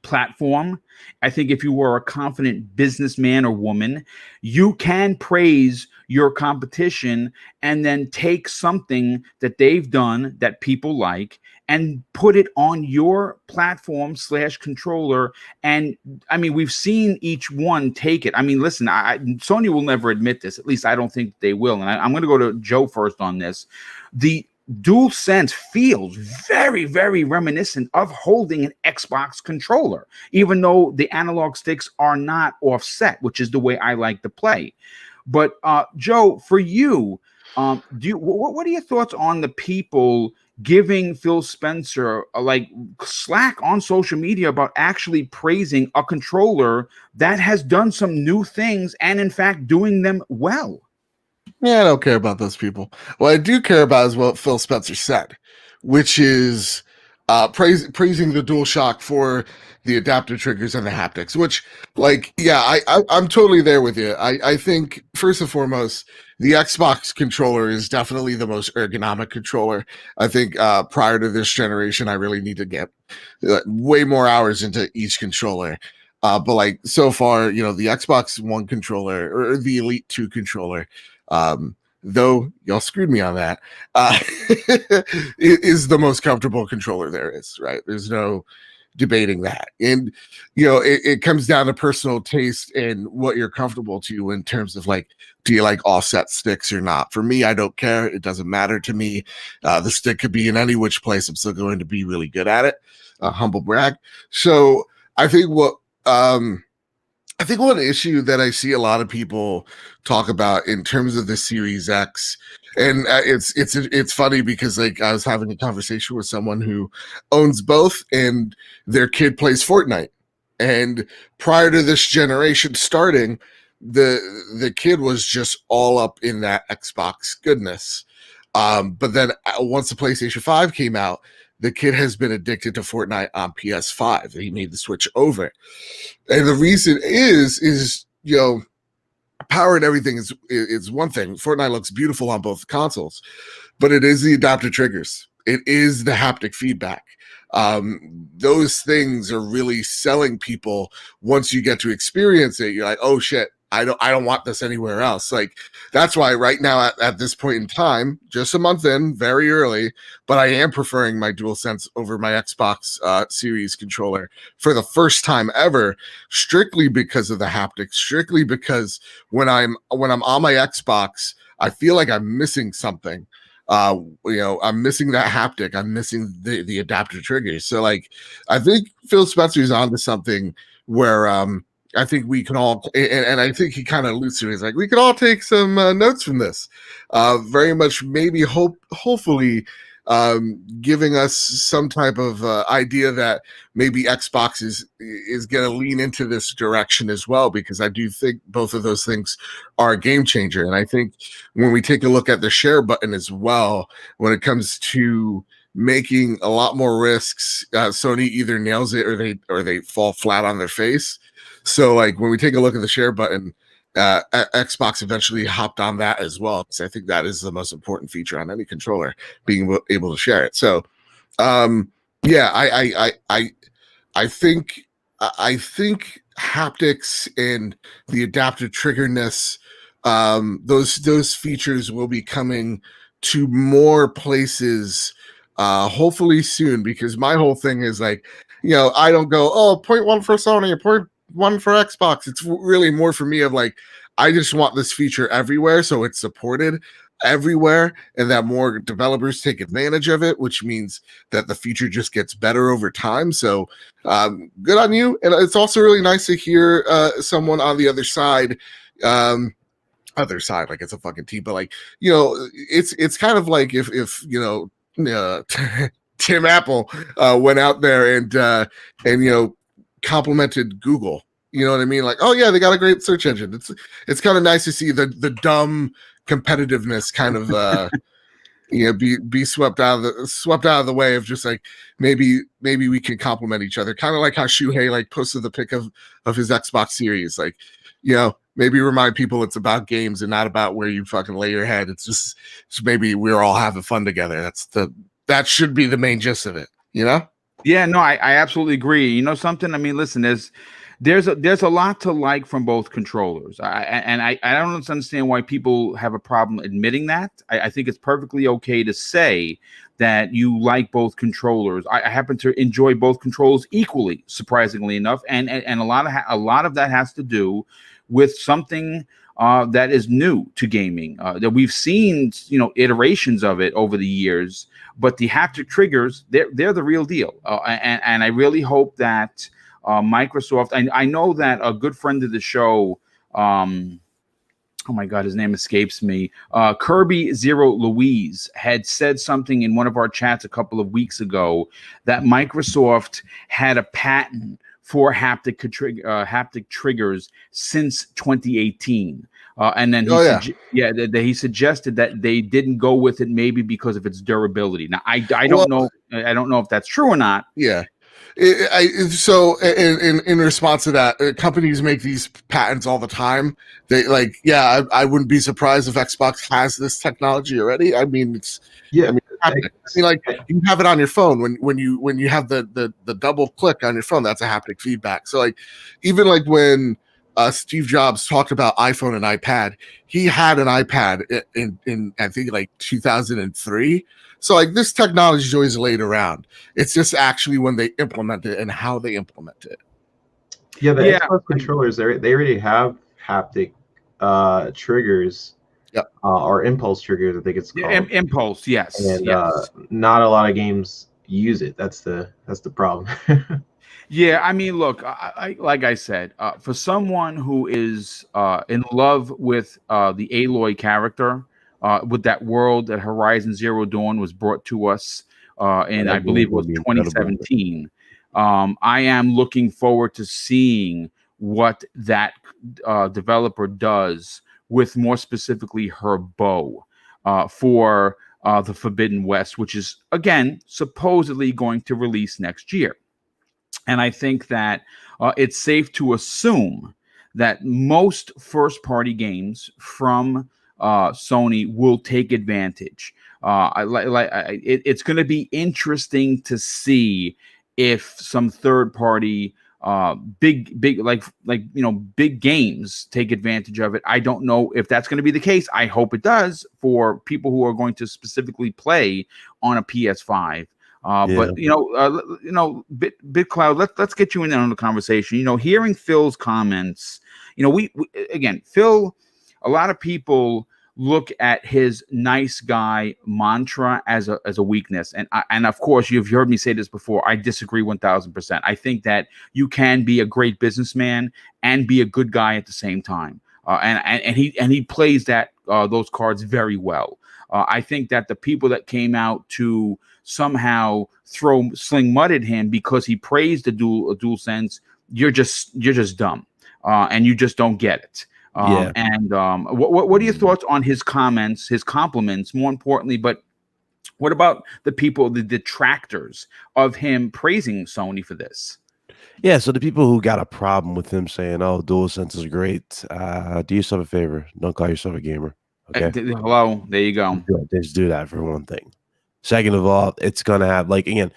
platform, I think if you are a confident businessman or woman, you can praise your competition and then take something that they've done that people like and put it on your platform / controller. And I mean, we've seen each one take it. I mean, listen, Sony will never admit this. At least I don't think they will. And I'm going to go to Joe first on this. The DualSense feels very, very reminiscent of holding an Xbox controller, even though the analog sticks are not offset, which is the way I like to play. But Joe, for you, what are your thoughts on the people giving Phil Spencer like slack on social media about actually praising a controller that has done some new things and in fact doing them well? Yeah, I don't care about those people. What I do care about is what Phil Spencer said, which is praising the DualShock for the adaptive triggers and the haptics, which, like, yeah, I'm totally there with you. I think, first and foremost, the Xbox controller is definitely the most ergonomic controller. I think prior to this generation, I really need to get way more hours into each controller. But like so far, you know, the Xbox One controller or the Elite 2 controller, though y'all screwed me on that, it is the most comfortable controller there is, right? There's no debating that. And, you know, it comes down to personal taste and what you're comfortable to in terms of like, do you like offset sticks or not? For me, I don't care. It doesn't matter to me. The stick could be in any which place. I'm still going to be really good at it. Humble brag. So I think one issue that I see a lot of people talk about in terms of the Series X, and it's funny because like I was having a conversation with someone who owns both, and their kid plays Fortnite. And prior to this generation starting, the kid was just all up in that Xbox goodness. But then once the PlayStation 5 came out, the kid has been addicted to Fortnite on PS5. He made the switch over. And the reason is, you know, power and everything is one thing. Fortnite looks beautiful on both consoles, but it is the adaptive triggers. It is the haptic feedback. Those things are really selling people. Once you get to experience it, you're like, oh shit, I don't want this anywhere else. Like, that's why right now at this point in time, just a month in, very early, but I am preferring my DualSense over my Xbox Series controller for the first time ever, strictly because of the haptics, strictly because when I'm on my Xbox, I feel like I'm missing something. You know, I'm missing that haptic. I'm missing the adaptive triggers. So like, I think Phil Spencer's onto something where, I think we can all, and I think he kind of alludes to it. He's like, we can all take some notes from this. Very much, maybe hopefully, giving us some type of idea that maybe Xbox is going to lean into this direction as well, because I do think both of those things are a game changer. And I think when we take a look at the share button as well, when it comes to making a lot more risks, Sony either nails it or they fall flat on their face. So like when we take a look at the share button, Xbox eventually hopped on that as well, because I think that is the most important feature on any controller, being able to share it. So yeah, I think haptics and the adaptive triggerness, those features will be coming to more places hopefully soon, because my whole thing is like, I don't go, oh, 0.1 for Sony or 0.1 for Xbox. It's really more for me of like, I just want this feature everywhere, so it's supported everywhere, and that more developers take advantage of it, which means that the feature just gets better over time. So good on you. And it's also really nice to hear someone on the other side, like it's a fucking team, but like, it's kind of like if Tim Apple went out there and complimented Google. You know what I mean? Like, oh yeah, they got a great search engine. It's kind of nice to see the dumb competitiveness kind of be swept out of the way of just like maybe we can compliment each other. Kind of like how Shuhei like posted the pic of his Xbox Series. Like, maybe remind people it's about games and not about where you fucking lay your head. It's maybe we're all having fun together. That should be the main gist of it, Yeah, no, I absolutely agree. You know something? I mean, listen, there's a lot to like from both controllers. I don't understand why people have a problem admitting that. I think it's perfectly okay to say that you like both controllers. I happen to enjoy both controllers equally, surprisingly enough, and a lot of that has to do with something that is new to gaming. That we've seen, iterations of it over the years, but the haptic triggers, they're the real deal. And I really hope that Microsoft, I know that a good friend of the show, oh my God, his name escapes me, Kirby Zero Louise had said something in one of our chats a couple of weeks ago that Microsoft had a patent for haptic triggers since 2018. And then he suggested that they didn't go with it maybe because of its durability. Now I don't know if that's true or not. Yeah. So in response to that, companies make these patents all the time. They like, I wouldn't be surprised if Xbox has this technology already. I mean, like you have it on your phone when you have the double click on your phone, that's a haptic feedback. So like, even like when Steve Jobs talked about iPhone and iPad, he had an iPad in I think like 2003. So like this technology is always laid around. It's just actually when they implement it and how they implement it. Yeah, Xbox controllers, they already have haptic triggers. Yep. Or impulse triggers, I think it's called. Impulse, yes. And yes. Not a lot of games use it. That's the problem. Yeah, I mean, look, I like I said, for someone who is in love with the Aloy character, with that world that Horizon Zero Dawn was brought to us in, I believe it was 2017. I am looking forward to seeing what that developer does with more specifically her bow for the Forbidden West, which is, again, supposedly going to release next year. And I think that it's safe to assume that most first-party games from Sony will take advantage. It's going to be interesting to see if some third-party big big games take advantage of it. I don't know if that's going to be the case. I hope it does for people who are going to specifically play on a PS5. But BitCloud, let's get you in on the conversation. Hearing Phil's comments, we again, Phil, a lot of people look at his nice guy mantra as a weakness, and of course you've heard me say this before. I disagree 1000%. I think that you can be a great businessman and be a good guy at the same time, and he plays those cards very well. I think that the people that came out to somehow sling mud at him because he praised the DualSense, you're just dumb, and you just don't get it. And what are your thoughts on his comments, his compliments, more importantly, but what about the people, the detractors of him praising Sony for this? Yeah, so the people who got a problem with him saying, "Oh, DualSense is great," do yourself a favor. Don't call yourself a gamer. Okay. Hello, there you go. Just do that for one thing. Second of all, it's gonna have, like, again,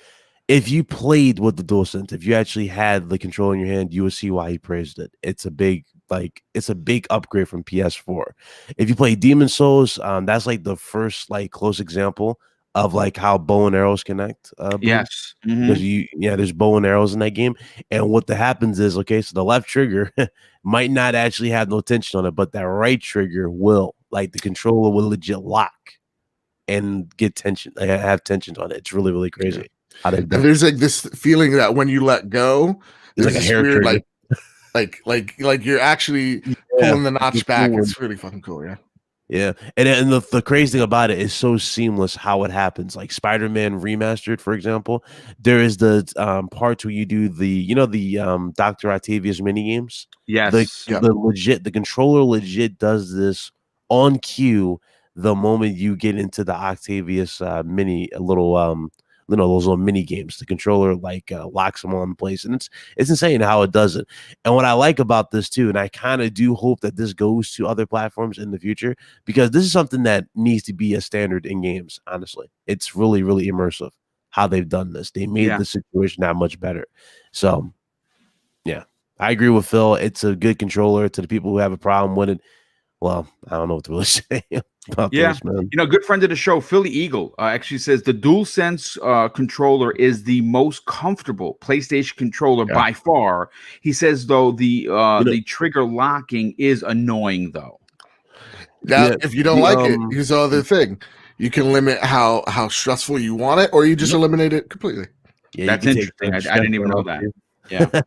if you played with the DualSense, if you actually had the control in your hand, you would see why he praised it. It's a big upgrade from PS4. If you play Demon Souls, that's like the first like close example of like how bow and arrows connect. Yes, because there's bow and arrows in that game, and what happens is, okay, so the left trigger might not actually have no tension on it, but that right trigger will, like, the controller will legit lock and get tension, like, have tensions on it. It's really, really crazy. And there's like this feeling that when you let go, it's like a hair trigger. like you're actually pulling the notch back. It's really fucking cool. Yeah, and the crazy thing about it is so seamless how it happens. Like Spider-Man Remastered, for example, there is the part where you do the Dr. Octavius mini games. Yes, the controller legit does this on cue the moment you get into the Octavius those little mini games. The controller locks them all in place, and it's insane how it does it. And what I like about this too, and I kind of do hope that this goes to other platforms in the future, because this is something that needs to be a standard in games. Honestly, it's really, really immersive how they've done this. They made the situation that much better. So yeah, I agree with Phil. It's a good controller. To the people who have a problem with it, well, I don't know what to really say about this, man. Good friend of the show, Philly Eagle, actually says the DualSense controller is the most comfortable PlayStation controller by far. He says, though, the trigger locking is annoying, though. Now, if you don't like it, here's the other thing. You can limit how stressful you want it, or you just eliminate it completely. Yeah, that's interesting. I didn't even know that. Yeah,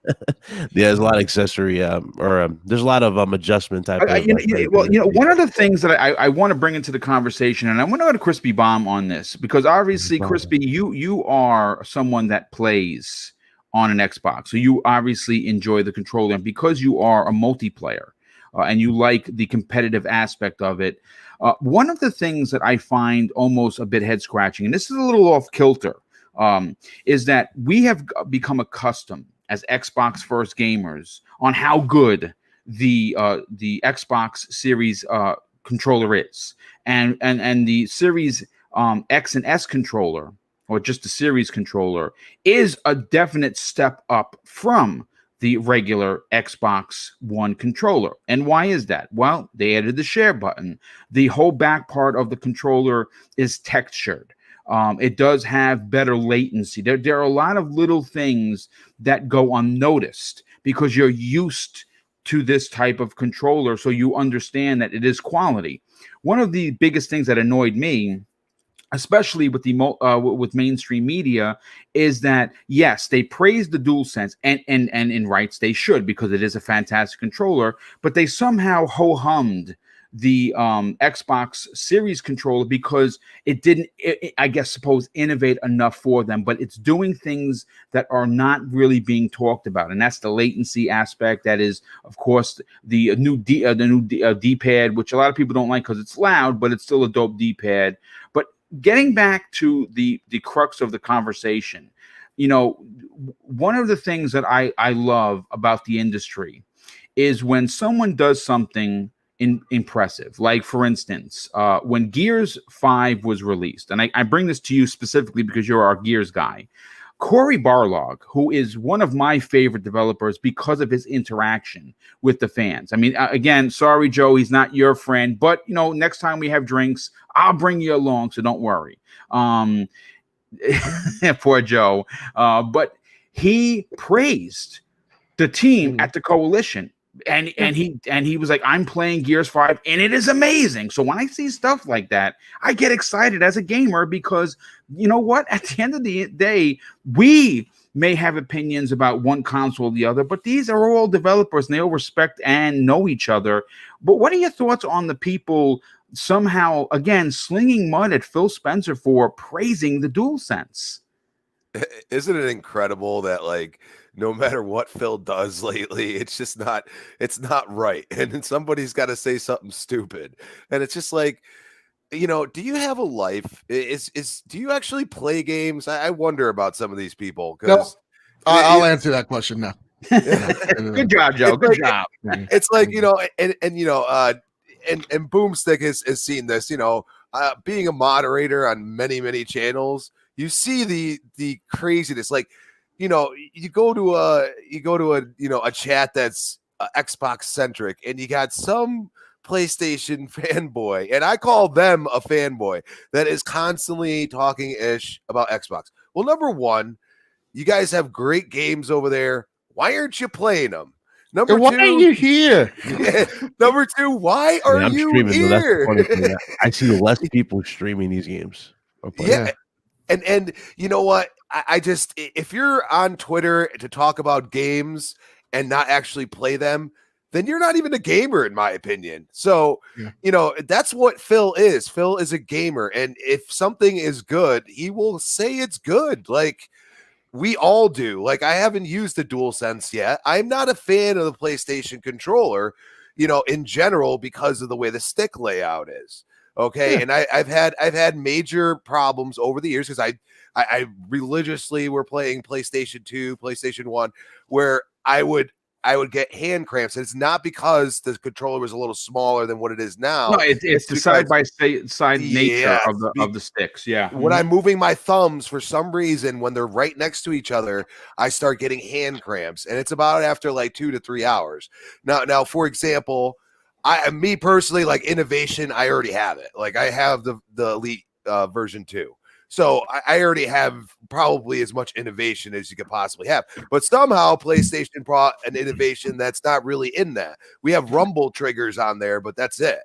there's a lot of accessory, there's a lot of adjustment type. One of the things that I want to bring into the conversation, and I want to go to Crispy Bomb on this, because obviously, Crispy, you are someone that plays on an Xbox, so you obviously enjoy the controller, and because you are a multiplayer and you like the competitive aspect of it, one of the things that I find almost a bit head scratching, and this is a little off kilter, is that we have become accustomed as Xbox first gamers on how good the Xbox Series controller is, and the Series X and S controller, or just the Series controller, is a definite step up from the regular Xbox One controller. And why is that? Well, they added the share button. The whole back part of the controller is textured. It does have better latency. There are a lot of little things that go unnoticed because you're used to this type of controller, so you understand that it is quality. One of the biggest things that annoyed me, especially with with mainstream media, is that yes, they praise the DualSense, and in rights they should, because it is a fantastic controller, but they somehow ho-hummed the Xbox Series controller because it didn't, innovate enough for them, but it's doing things that are not really being talked about, and that's the latency aspect. That is, of course, the new D-pad, which a lot of people don't like because it's loud, but it's still a dope D-pad. But getting back to the crux of the conversation, one of the things that I love about the industry is when someone does something impressive. Like, for instance, when Gears 5 was released, and I bring this to you specifically because you're our Gears guy, Cory Barlog, who is one of my favorite developers because of his interaction with the fans. I mean, again, sorry, Joe, he's not your friend, but, next time we have drinks, I'll bring you along, so don't worry. Poor Joe. But he praised the team at the Coalition. And he was like, I'm playing Gears 5 and it is amazing. So when I see stuff like that, I get excited as a gamer, because you know what? At the end of the day, we may have opinions about one console or the other, but these are all developers and they all respect and know each other. But what are your thoughts on the people somehow, again, slinging mud at Phil Spencer for praising the DualSense. Isn't it incredible that like no matter what Phil does lately, it's not right, and then somebody's got to say something stupid, and it's just like, do you have a life? Do you actually play games? I wonder about some of these people, because I'll answer that question now. Good job, Joe. Good job. It's like, and Boomstick has seen this, being a moderator on many channels, you see the craziness. Like, you go to a chat that's Xbox centric, and you got some PlayStation fanboy, and I call them a fanboy, that is constantly talking ish about Xbox. Well, number one, you guys have great games over there. Why aren't you playing them? Number why two, are you here? Number two, why are you here? I see less people streaming these games. Yeah. And you know what? I just, if you're on Twitter to talk about games and not actually play them, then you're not even a gamer, in my opinion. So, that's what Phil is. Phil is a gamer. And if something is good, he will say it's good. Like, we all do. Like, I haven't used the DualSense yet. I'm not a fan of the PlayStation controller, in general, because of the way the stick layout is. Okay. And I've had major problems over the years, because I religiously were playing PlayStation 2, PlayStation 1, where I would get hand cramps. And it's not because the controller was a little smaller than what it is now. No, it's the side by side nature of the sticks. Yeah. When I'm moving my thumbs, for some reason, when they're right next to each other, I start getting hand cramps, and it's about after like 2 to 3 hours. Now, for example, me personally, like innovation, I already have it. Like, I have the Elite version 2. So I already have probably as much innovation as you could possibly have. But somehow PlayStation brought an innovation that's not really in that. We have rumble triggers on there, but that's it.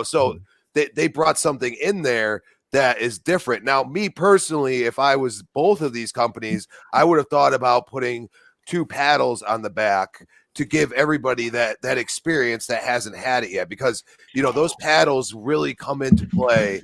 So they brought something in there that is different. Now, me personally, if I was both of these companies, I would have thought about putting 2 paddles on the back to give everybody that experience that hasn't had it yet, because those paddles really come into play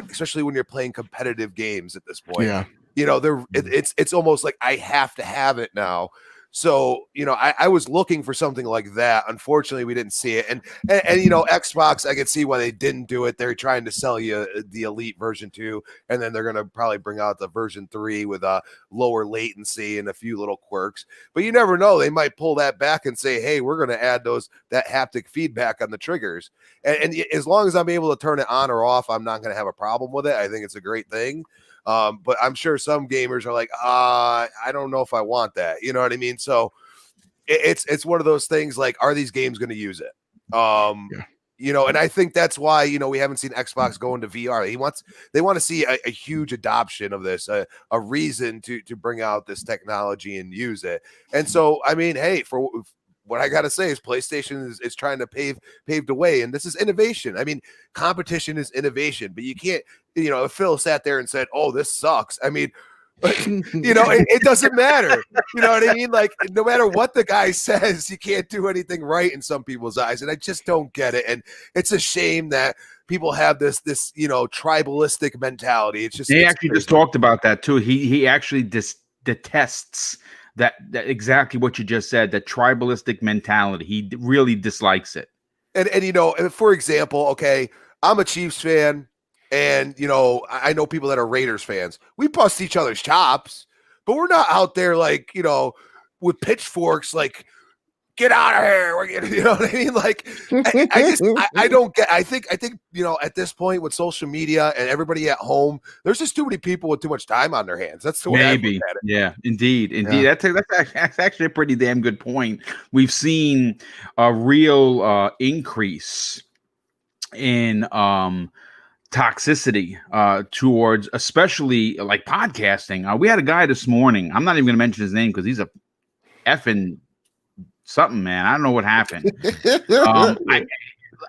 especially when you're playing competitive games at this point. Yeah. It's almost like I have to have it now. So, I was looking for something like that. Unfortunately, we didn't see it. And Xbox, I could see why they didn't do it. They're trying to sell you the Elite version 2, and then they're going to probably bring out the version 3 with a lower latency and a few little quirks. But you never know. They might pull that back and say, hey, we're going to add that haptic feedback on the triggers. And as long as I'm able to turn it on or off, I'm not going to have a problem with it. I think it's a great thing. But I'm sure some gamers are like, I don't know if I want that. You know what I mean? So it's one of those things, like, are these games going to use it? And I think that's why, we haven't seen Xbox go into VR. They want to see a huge adoption of this, a reason to bring out this technology and use it. And so, I mean, hey, for what I got to say is PlayStation is trying to pave the way, and this is innovation. I mean, competition is innovation, but you can't, if Phil sat there and said, oh, this sucks, I mean, it doesn't matter. You know what I mean? Like, no matter what the guy says, you can't do anything right in some people's eyes, and I just don't get it. And it's a shame that people have this tribalistic mentality. It's just, he actually just talked about that too. He actually detests that exactly what you just said, that tribalistic mentality. He really dislikes it. And for example, okay, I'm a Chiefs fan, and I know people that are Raiders fans. We bust each other's chops, but we're not out there like, with pitchforks, like, get out of here. You know what I mean? Like, I don't get, I think, at this point with social media and everybody at home, there's just too many people with too much time on their hands. That's the way I look at it. Yeah, indeed. Yeah. That's actually a pretty damn good point. We've seen a real increase in toxicity towards, especially like podcasting. We had a guy this morning. I'm not even going to mention his name because he's a effing something, man. I don't know what happened.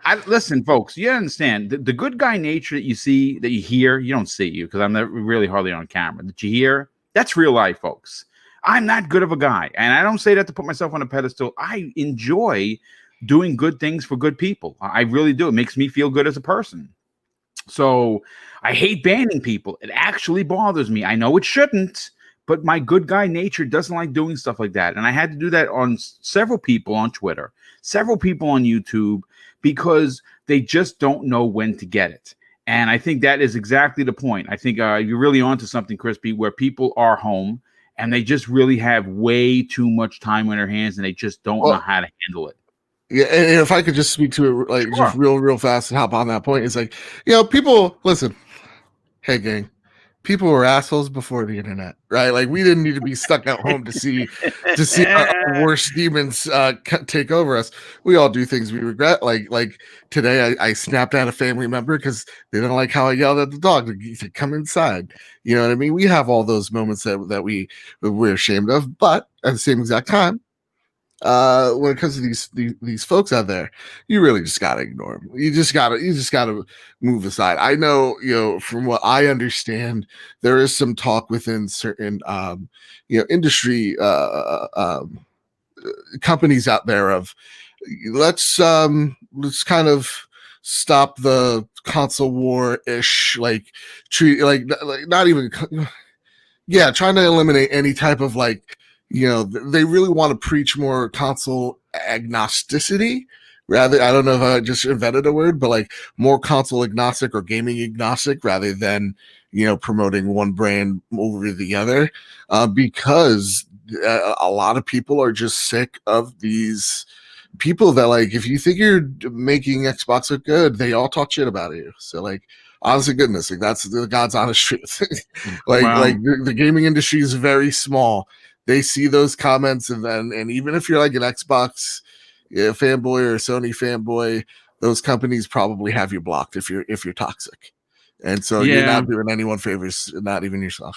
I listen, folks. You understand the good guy nature that you see, that you hear. You don't see you because I'm really hardly on camera. That you hear, that's real life, folks. I'm not good of a guy, and I don't say that to put myself on a pedestal. I enjoy doing good things for good people. I really do. It makes me feel good as a person. So I hate banning people. It actually bothers me. I know it shouldn't, but my good guy nature doesn't like doing stuff like that. And I had to do that on several people on Twitter, several people on YouTube, because they just don't know when to get it. And I think that is exactly the point. I think you're really onto something, Crispy, where people are home and they just really have way too much time on their hands and they just don't know how to handle it. Yeah, and if I could just speak to it like just real fast and hop on that point, it's like, people listen. Hey, gang, people were assholes before the internet, right? Like we didn't need to be stuck at home to see our worst demons take over us. We all do things we regret. Like today, I snapped at a family member because they didn't like how I yelled at the dog to come inside. You know what I mean? We have all those moments that we're ashamed of, but at the same exact time, when it comes to these folks out there, you really just gotta ignore them. You just gotta move aside. I know, from what I understand, there is some talk within certain industry companies out there of let's kind of stop the console war ish, like treat like not even trying to eliminate any type of they really want to preach more console agnosticity rather. I don't know if I just invented a word, but like more console agnostic or gaming agnostic rather than, promoting one brand over the other, because a lot of people are just sick of these people that like, if you think you're making Xbox look good, they all talk shit about you. So like, honest to goodness, like that's the God's honest truth. Like the gaming industry is very small. They see those comments and even if you're like an Xbox fanboy or a Sony fanboy, those companies probably have you blocked if you're toxic. And so you're not doing anyone favors, not even yourself.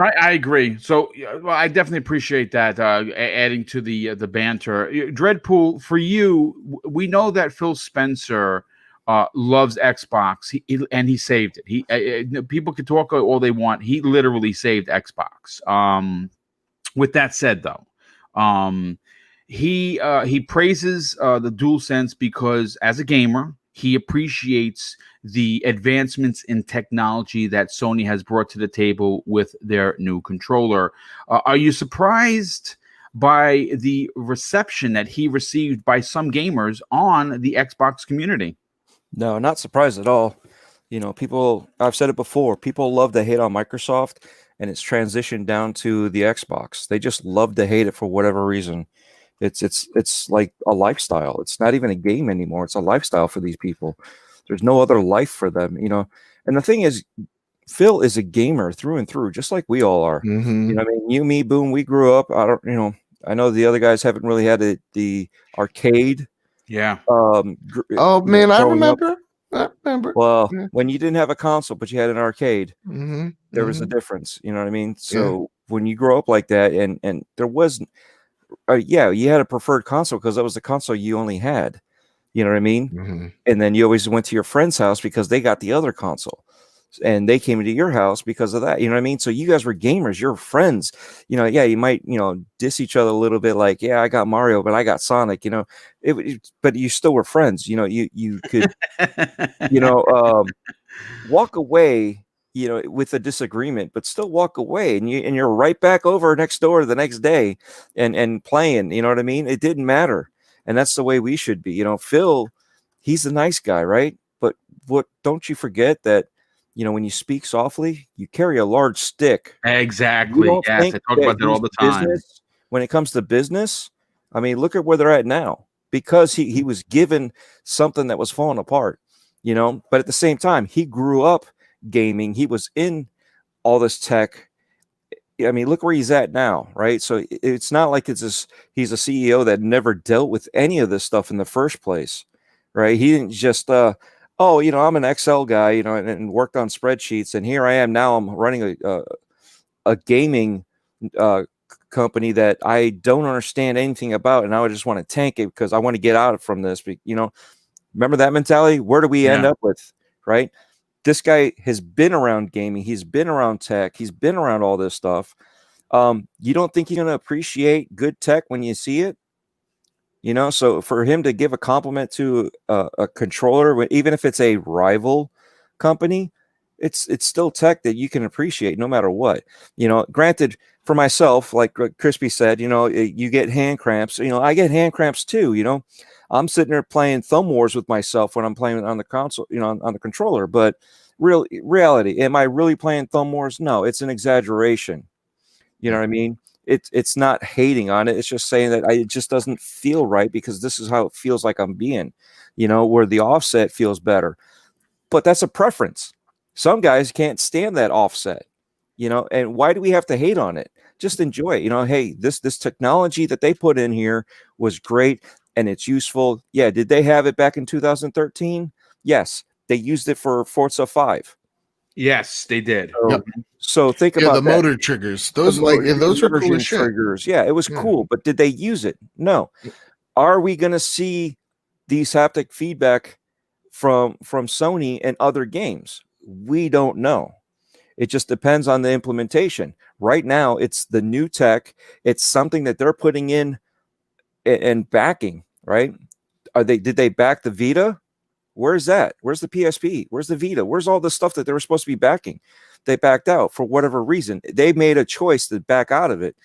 I agree. So I definitely appreciate that. Adding to the banter, Dreadpool, for you, we know that Phil Spencer loves Xbox, and he saved it. People can talk all they want. He literally saved Xbox. With that said, though, he praises the DualSense because as a gamer, he appreciates the advancements in technology that Sony has brought to the table with their new controller. Are you surprised by the reception that he received by some gamers on the Xbox community? No, not surprised at all. People, I've said it before, people love to hate on Microsoft, and it's transitioned down to the Xbox. They just love to hate it for whatever reason. It's like a lifestyle. It's not even a game anymore. It's a lifestyle for these people. There's no other life for them, And the thing is, Phil is a gamer through and through, just like we all are. Mm-hmm. I mean, you, me, Boom, we grew up. I know the other guys haven't really had the arcade. Yeah. Oh man, I remember. Well, when you didn't have a console, but you had an arcade, mm-hmm. there was a difference. You know what I mean? So when you grow up like that, and there wasn't, you had a preferred console because that was the console you only had. You know what I mean? Mm-hmm. And then you always went to your friend's house because they got the other console, and they came into your house because of that. You know what I mean? So you guys were gamers. You're friends. You might diss each other a little bit. Like, I got Mario, but I got Sonic. But you still were friends. You could walk away. With a disagreement, but still walk away, and you're right back over next door the next day, and playing. You know what I mean? It didn't matter, and that's the way we should be. Phil, he's the nice guy, right? But don't you forget that, when you speak softly, you carry a large stick. Exactly. Yes, I talk about that all the time. When it comes to business, I mean, look at where they're at now because he was given something that was falling apart. But at the same time, he grew up gaming. He was in all this tech. I mean, look where he's at now, right? So it's not like he's a CEO that never dealt with any of this stuff in the first place, right? He didn't just I'm an Excel guy, and worked on spreadsheets, and here I am now. I'm running a gaming company that I don't understand anything about, and I just want to tank it because I want to get out from this. Remember that mentality? Where do we end up with, right? This guy has been around gaming. He's been around tech. He's been around all this stuff. You don't think you're going to appreciate good tech when you see it? You know, so for him to give a compliment to a controller, even if it's a rival company, it's still tech that you can appreciate no matter what. You know, granted, for myself, like Crispy said, you know, you get hand cramps. You know, I get hand cramps too. You know, I'm sitting there playing thumb wars with myself when I'm playing on the console, you know, on the controller. But reality, am I really playing thumb wars? No, it's an exaggeration. You know what I mean? It's not hating on it. It's just saying that it just doesn't feel right because this is how it feels like I'm being, you know, where the offset feels better. But that's a preference. Some guys can't stand that offset, you know, and why do we have to hate on it? Just enjoy it. You know, hey, this technology that they put in here was great and it's useful. Yeah, did they have it back in 2013? Yes, they used it for Forza 5. Yes, they did. So think about the that. motor triggers. Those those are cool as shit. Triggers. Yeah, it was cool, but did they use it? No. Are we going to see these haptic feedback from Sony and other games? We don't know. It just depends on the implementation. Right now, it's the new tech. It's something that they're putting in and backing, right? Did they back the Vita? Where's that? Where's the PSP? Where's the Vita? Where's all the stuff that they were supposed to be backing? They backed out for whatever reason. They made a choice to back out of it.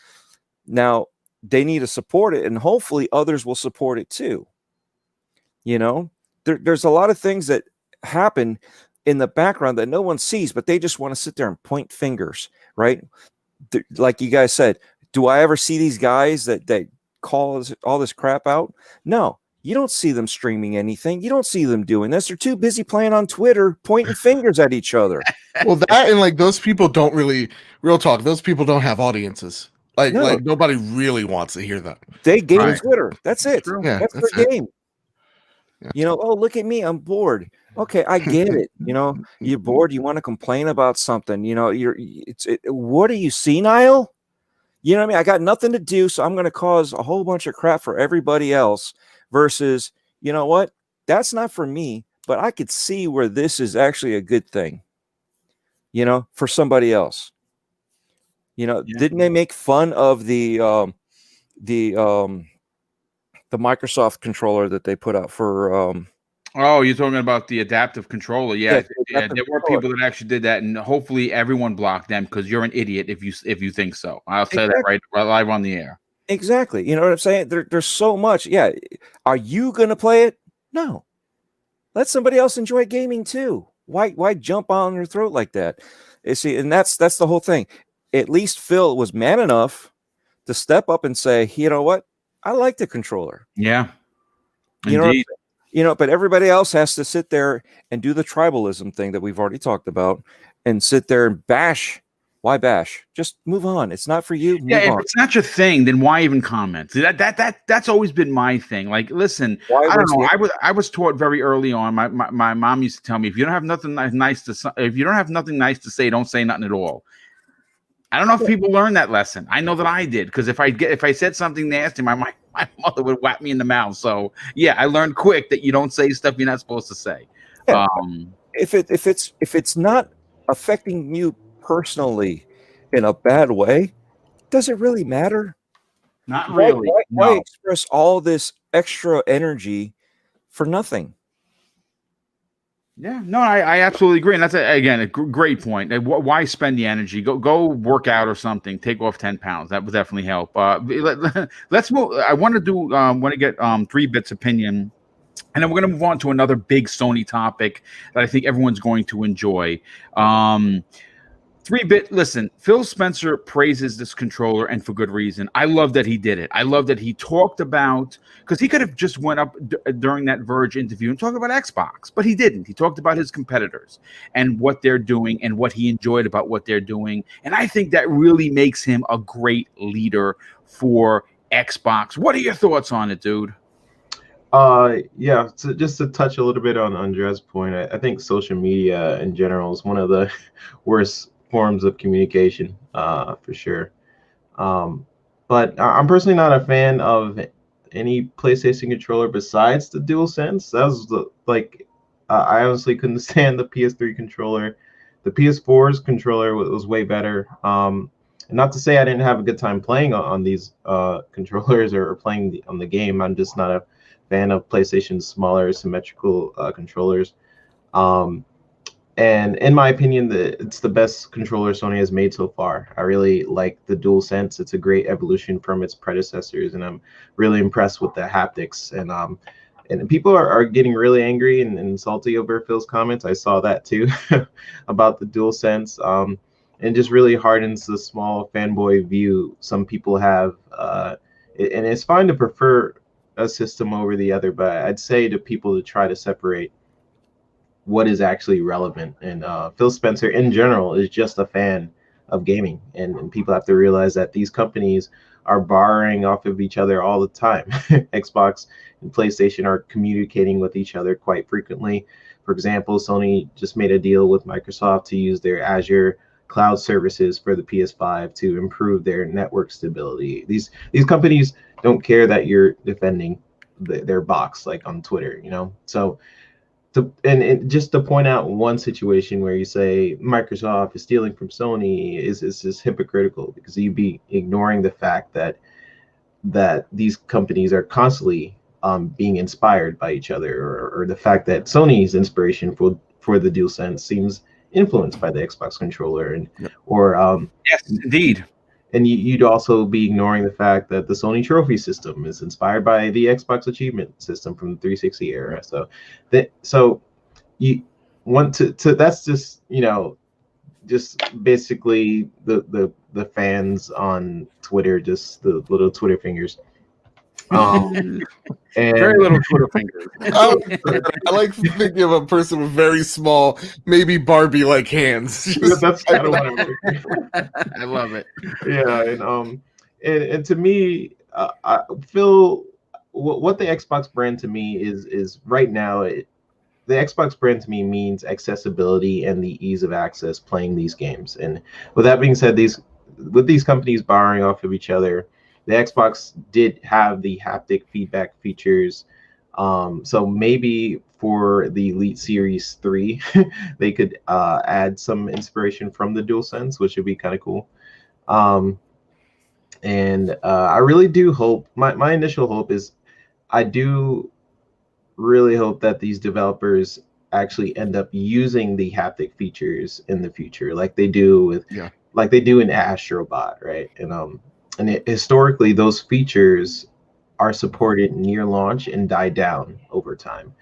Now they need to support it, and hopefully others will support it too. You know, there's a lot of things that happen in the background that no one sees, but they just want to sit there and point fingers, right? Like you guys said, do I ever see these guys that call all this crap out? No, you don't see them streaming anything. You don't see them doing this. They're too busy playing on Twitter, pointing fingers at each other. Well, that and like those people don't really, real talk, those people don't have audiences. Like nobody really wants to hear that. They game Twitter. That's it. Yeah, that's their game. Yeah. You know, oh, look at me, I'm bored. Okay, I get it. You know, you're bored, you want to complain about something. You know, what are you, senile? You know what I mean? I got nothing to do, so I'm going to cause a whole bunch of crap for everybody else versus, you know what? That's not for me, but I could see where this is actually a good thing, you know, for somebody else. You know, didn't they make fun of the Microsoft controller that they put out for oh, you're talking about the adaptive controller. Yeah, there were people that actually did that, and hopefully everyone blocked them because you're an idiot if you think so. I'll say that right live on the air. Exactly. You know what I'm saying? There's so much. Yeah. Are you gonna play it? No. Let somebody else enjoy gaming too. Why jump on their throat like that? You see, and that's the whole thing. At least Phil was man enough to step up and say, you know what? I like the controller. Yeah. Indeed. You know, but everybody else has to sit there and do the tribalism thing that we've already talked about and sit there and bash. Why bash? Just move on. It's not for you. If it's not your thing, then why even comment? That's always been my thing. Like, listen, I don't know. I was taught very early on. My mom used to tell me, if you don't have nothing nice to say, don't say nothing at all. I don't know if people learned that lesson. I know that I did, because if I said something nasty, my mother would whack me in the mouth. So yeah, I learned quick that you don't say stuff you're not supposed to say. Yeah. If it's not affecting you personally in a bad way, does it really matter? Not really. Why express all this extra energy for nothing? Yeah, no, I absolutely agree, and that's a great point. Why spend the energy? Go work out or something. Take off 10 pounds. That would definitely help. Let's move. I want to get 3-Bit's opinion, and then we're going to move on to another big Sony topic that I think everyone's going to enjoy. 3-Bit, listen, Phil Spencer praises this controller, and for good reason. I love that he did it. I love that he talked about, because he could have just went up during that Verge interview and talked about Xbox, but he didn't. He talked about his competitors and what they're doing and what he enjoyed about what they're doing. And I think that really makes him a great leader for Xbox. What are your thoughts on it, dude? Yeah, so just to touch a little bit on Andrea's point, I think social media in general is one of the worst forms of communication, for sure. But I'm personally not a fan of any PlayStation controller besides the DualSense. That was I honestly couldn't stand the PS3 controller. The PS4's controller was way better. And And not to say I didn't have a good time playing on these controllers or playing on the game. I'm just not a fan of PlayStation's smaller symmetrical controllers. And in my opinion, it's the best controller Sony has made so far. I really like the DualSense. It's a great evolution from its predecessors, and I'm really impressed with the haptics. And people are getting really angry and salty over Phil's comments. I saw that too about the DualSense. And just really hardens the small fanboy view some people have. And it's fine to prefer a system over the other, but I'd say to people to try to separate what is actually relevant. And Phil Spencer in general is just a fan of gaming, and people have to realize that these companies are borrowing off of each other all the time. Xbox and PlayStation are communicating with each other quite frequently. For example, Sony just made a deal with Microsoft to use their Azure cloud services for the PS5 to improve their network stability. These companies don't care that you're defending their box like on Twitter, So just to point out one situation where you say Microsoft is stealing from Sony is hypocritical, because you'd be ignoring the fact that these companies are constantly being inspired by each other, or the fact that Sony's inspiration for the DualSense seems influenced by the Xbox controller, yes, indeed. And you'd also be ignoring the fact that the Sony trophy system is inspired by the Xbox achievement system from the 360 era. So you want to that's just just basically the fans on Twitter, just the little Twitter fingers. And very little Twitter fingers. I like thinking of a person with very small, maybe Barbie-like hands. That's kind of what I love it. Yeah, and to me, I feel what the Xbox brand to me is right now. The Xbox brand to me means accessibility and the ease of access playing these games. And with that being said, with these companies borrowing off of each other, the Xbox did have the haptic feedback features. So maybe for the Elite Series 3, they could add some inspiration from the DualSense, which would be kind of cool. And I really do hope, my initial hope is, I do really hope that these developers actually end up using the haptic features in the future, like they do in Astrobot, right? And historically, those features are supported near launch and die down over time.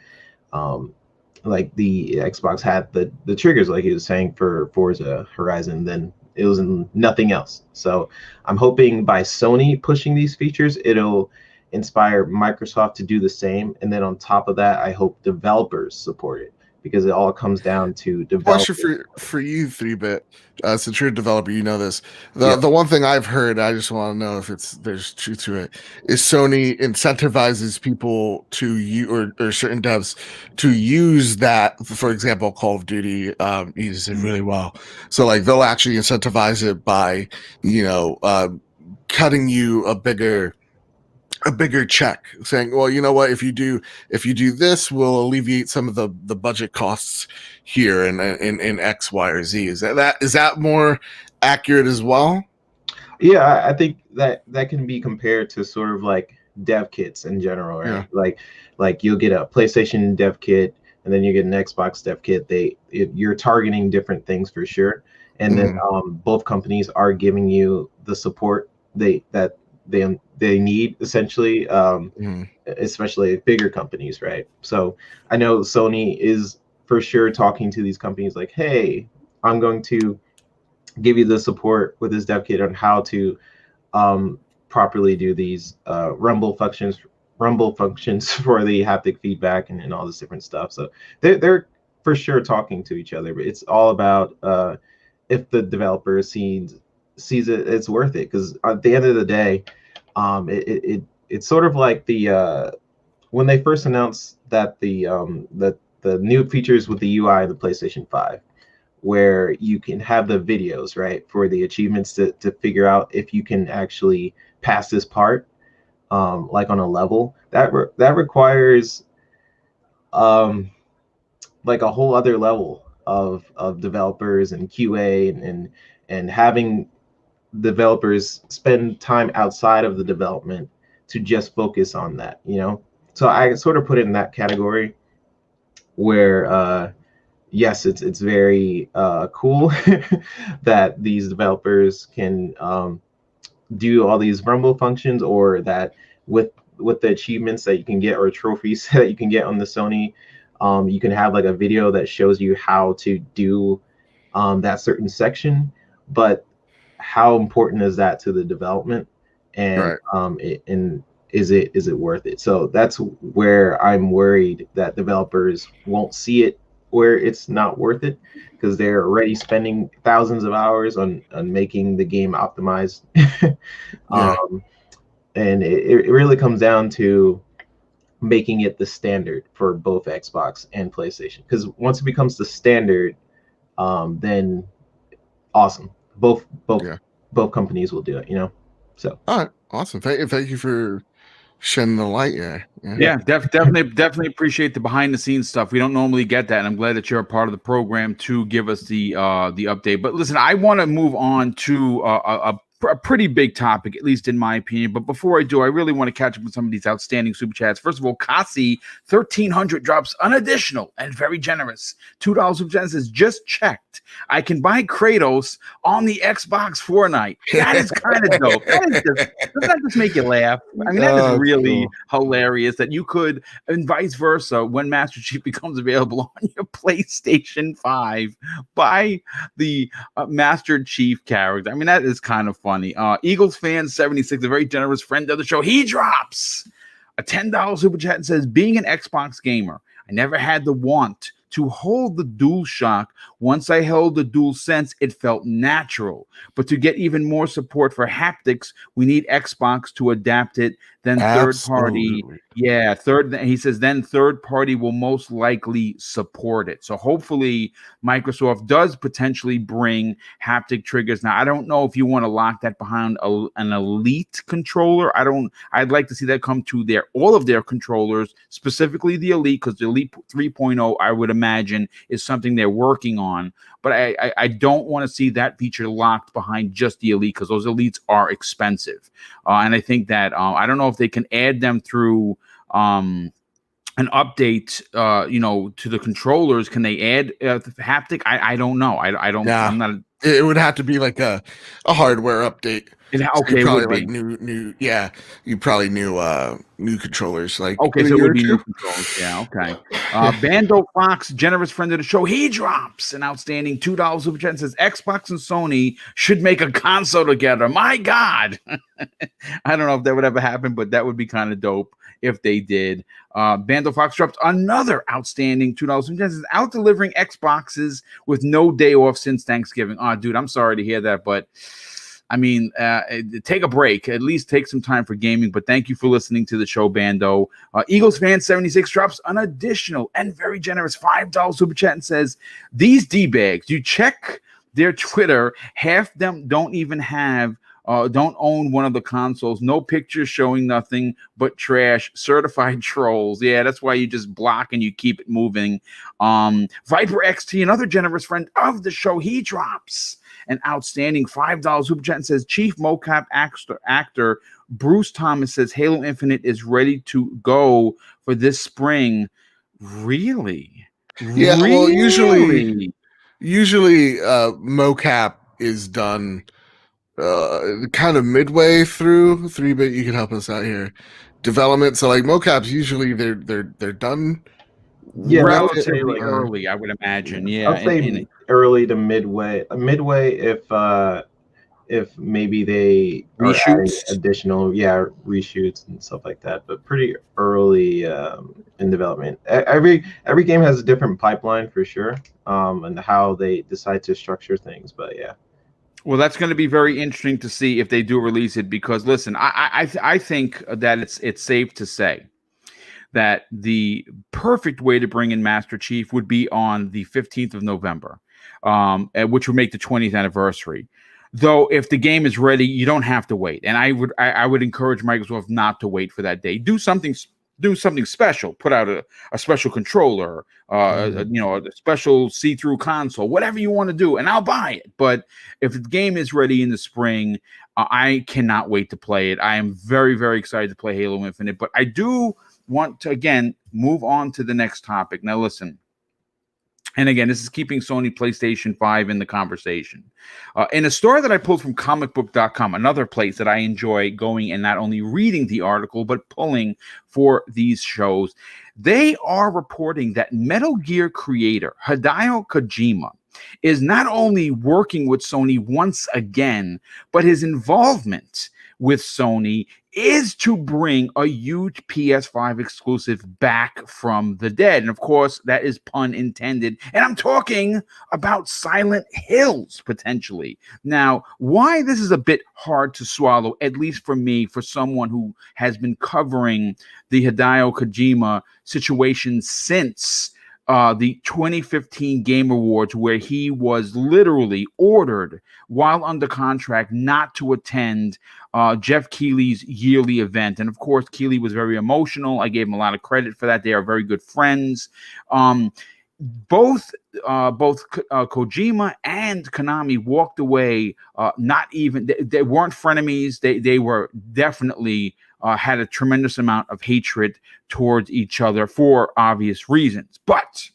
Like the Xbox had the triggers, like he was saying, for Forza Horizon, then it was nothing else. So I'm hoping by Sony pushing these features, it'll inspire Microsoft to do the same. And then on top of that, I hope developers support it, because it all comes down to developers. Question for you, 3-bit. Since you're a developer, you know this. The one thing I've heard, I just want to know if there's truth to it, is Sony incentivizes people or certain devs to use that. For example, Call of Duty uses it really well. So like they'll actually incentivize it by cutting you a bigger check, saying, well, you know what, if you do this, we'll alleviate some of the budget costs here in X, Y, or Z. Is that more accurate as well? Yeah, I think that can be compared to sort of like dev kits in general, right? Yeah. Like you'll get a PlayStation dev kit, and then you get an Xbox dev kit. You're targeting different things for sure. And then both companies are giving you the support they need, essentially, especially bigger companies, right? So I know Sony is for sure talking to these companies like, hey, I'm going to give you the support with this dev kit on how to properly do these rumble functions for the haptic feedback and all this different stuff. So they're for sure talking to each other, but it's all about if the developer sees it, it's worth it. Because at the end of the day, it's sort of like when they first announced that the new features with the UI of the PlayStation 5, where you can have the videos, right, for the achievements to figure out if you can actually pass this part, like on a level that requires like a whole other level of developers and QA and having developers spend time outside of the development to just focus on that, you know? So I sort of put it in that category where yes, it's very cool that these developers can do all these rumble functions, or that with the achievements that you can get or trophies that you can get on the Sony, you can have like a video that shows you how to do that certain section. But how important is that to the development, and and is it worth it? So that's where I'm worried that developers won't see it, where it's not worth it, because they're already spending thousands of hours on making the game optimized. And it really comes down to making it the standard for both Xbox and PlayStation, because once it becomes the standard, then awesome, both companies will do it, you know. So all right, awesome. Thank you for shedding the light. Definitely appreciate the behind the scenes stuff. We don't normally get that, and I'm glad that you're a part of the program to give us the update. But listen, I want to move on to a pretty big topic, at least in my opinion. But before I do, I really want to catch up with some of these outstanding super chats. First of all, Kasi 1300 drops an additional and very generous $2 super chat. Says, just checked, I can buy Kratos on the Xbox Fortnite. That is kind of dope. Doesn't that just make you laugh? I mean, that is really hilarious that you could, and vice versa, when Master Chief becomes available on your PlayStation 5, buy the Master Chief character. I mean, that is kind of funny. Eagles fan 76, a very generous friend of the show, he drops a $10 super chat and says, being an Xbox gamer, I never had the want to hold the DualShock. Once I held the DualSense, it felt natural. But to get even more support for haptics, we need Xbox to adapt it. Then third party, he says, then third party will most likely support it. So hopefully Microsoft does potentially bring haptic triggers. Now, I don't know if you want to lock that behind an Elite controller. I'd like to see that come to all of their controllers, specifically the Elite, because the Elite 3.0, I would imagine, is something they're working on. But I don't want to see that feature locked behind just the Elite, because those Elites are expensive. And I think that I don't know if they can add them through an update, to the controllers. Can they add haptic? I don't know. I don't. Yeah. I'm not. It would have to be like a hardware update. Okay, probably it would like be new. Yeah, you probably new controllers. Like okay, so it would be new controllers. Yeah, okay. Bando Fox, generous friend of the show, he drops an outstanding $2 super chat and says, Xbox and Sony should make a console together. My God, I don't know if that would ever happen, but that would be kind of dope if they did. Bando Fox dropped another outstanding $2 super chat. Says, out delivering Xboxes with no day off since Thanksgiving. Oh, dude, I'm sorry to hear that, but I mean, take a break. At least take some time for gaming. But thank you for listening to the show, Bando. Eagles fan 76 drops an additional and very generous $5 super chat and says, these D-bags, you check their Twitter, half them don't even have don't own one of the consoles. No pictures showing nothing but trash. Certified trolls. Yeah, that's why you just block and you keep it moving. Viper XT, another generous friend of the show, he drops an outstanding $5 super chat and says, Chief mocap actor Bruce Thomas says Halo Infinite is ready to go for this spring. Really? Yeah. Well, usually mocap is done kind of midway through 3-bit. You can help us out here. Development. So like mocaps, usually they're done. Yeah, relatively early, I would imagine. Yeah, I'd say early to midway. Midway, if maybe they reshoots, additional reshoots and stuff like that. But pretty early in development. Every game has a different pipeline for sure, and how they decide to structure things. But yeah. Well, that's going to be very interesting to see if they do release it, because listen, I think that it's safe to say that the perfect way to bring in Master Chief would be on the 15th of November, which would make the 20th anniversary. Though, if the game is ready, you don't have to wait. And I would encourage Microsoft not to wait for that day. Do something do something special, put out a special controller, a special see-through console, whatever you want to do, and I'll buy it. But if the game is ready in the spring, I cannot wait to play it. I am very, very excited to play Halo Infinite, but I do want to, again, move on to the next topic. Now, listen. And again, this is keeping Sony PlayStation 5 in the conversation. In a story that I pulled from comicbook.com, another place that I enjoy going and not only reading the article, but pulling for these shows, they are reporting that Metal Gear creator Hideo Kojima is not only working with Sony once again, but his involvement with Sony is to bring a huge PS5 exclusive back from the dead. And of course, that is pun intended. And I'm talking about Silent Hills, potentially. Now, why this is a bit hard to swallow, at least for me, for someone who has been covering the Hideo Kojima situation since the 2015 Game Awards, where he was literally ordered while under contract not to attend Jeff Keighley's yearly event. And of course, Keighley was very emotional. I gave him a lot of credit for that. They are very good friends. Both Kojima and Konami walked away. Not even they weren't frenemies. They were definitely had a tremendous amount of hatred towards each other for obvious reasons. But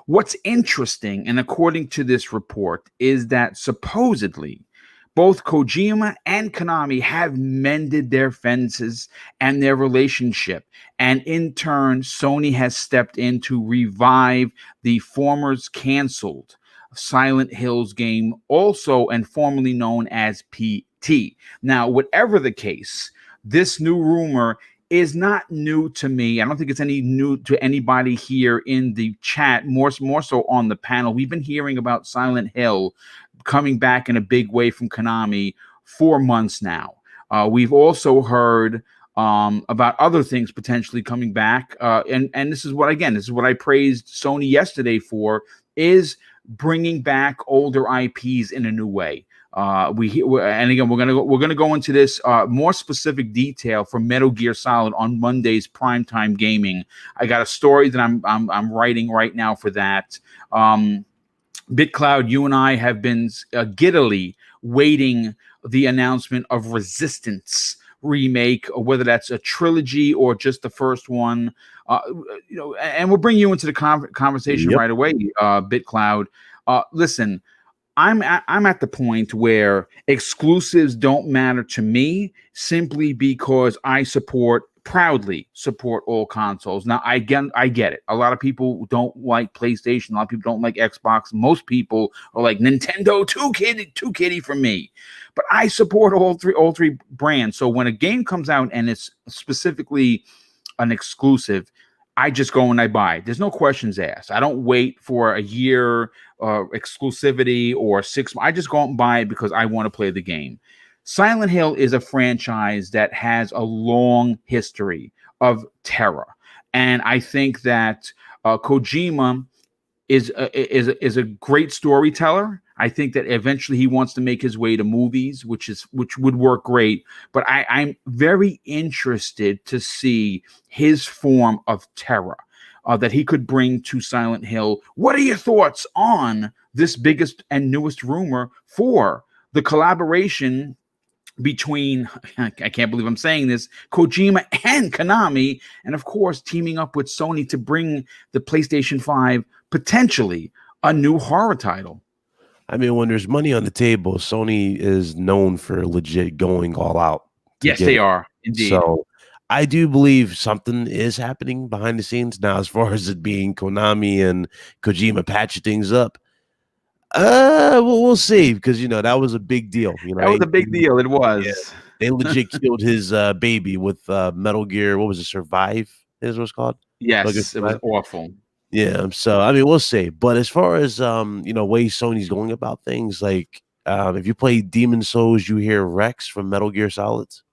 what's interesting, and according to this report, is that supposedly both Kojima and Konami have mended their fences and their relationship. And in turn, Sony has stepped in to revive the former's canceled Silent Hills game, also and formerly known as PT. Now, whatever the case, this new rumor is not new to me. I don't think it's any new to anybody here in the chat, more so on the panel. We've been hearing about Silent Hill coming back in a big way from Konami for months now. We've also heard about other things potentially coming back. And this is what I praised Sony yesterday for, is bringing back older IPs in a new way. We're gonna go into this more specific detail for Metal Gear Solid on Monday's Primetime Gaming. I got a story that I'm writing right now for that. BitCloud, you and I have been giddily waiting the announcement of Resistance remake, or whether that's a trilogy or just the first one. And we'll bring you into the conversation right away, BitCloud. Listen, I'm at the point where exclusives don't matter to me, simply because I proudly support all consoles. Now, I get it. A lot of people don't like PlayStation. A lot of people don't like Xbox. Most people are like Nintendo, too kiddie for me. But I support all three brands. So when a game comes out and it's specifically an exclusive, I just go and I buy. There's no questions asked. I don't wait for a year exclusivity or 6 months. I just go out and buy it because I want to play the game. Silent Hill is a franchise that has a long history of terror, and I think that Kojima is a great storyteller. I think that eventually he wants to make his way to movies, which would work great. But I'm very interested to see his form of terror that he could bring to Silent Hill. What are your thoughts on this biggest and newest rumor for the collaboration between, I can't believe I'm saying this, Kojima and Konami, and of course teaming up with Sony to bring the PlayStation 5 potentially a new horror title? I mean, when there's money on the table, Sony is known for legit going all out. Yes, they are indeed. So I do believe something is happening behind the scenes. Now, as far as it being Konami and Kojima patching things up, we'll see, because that was a big deal. That was a big deal. It was. Yeah, they legit killed his baby with Metal Gear. What was it? Survive is what it's called. Yes, it was awful. Yeah, so I mean, we'll see. But as far as way Sony's going about things, like if you play Demon Souls, you hear Rex from Metal Gear Solids.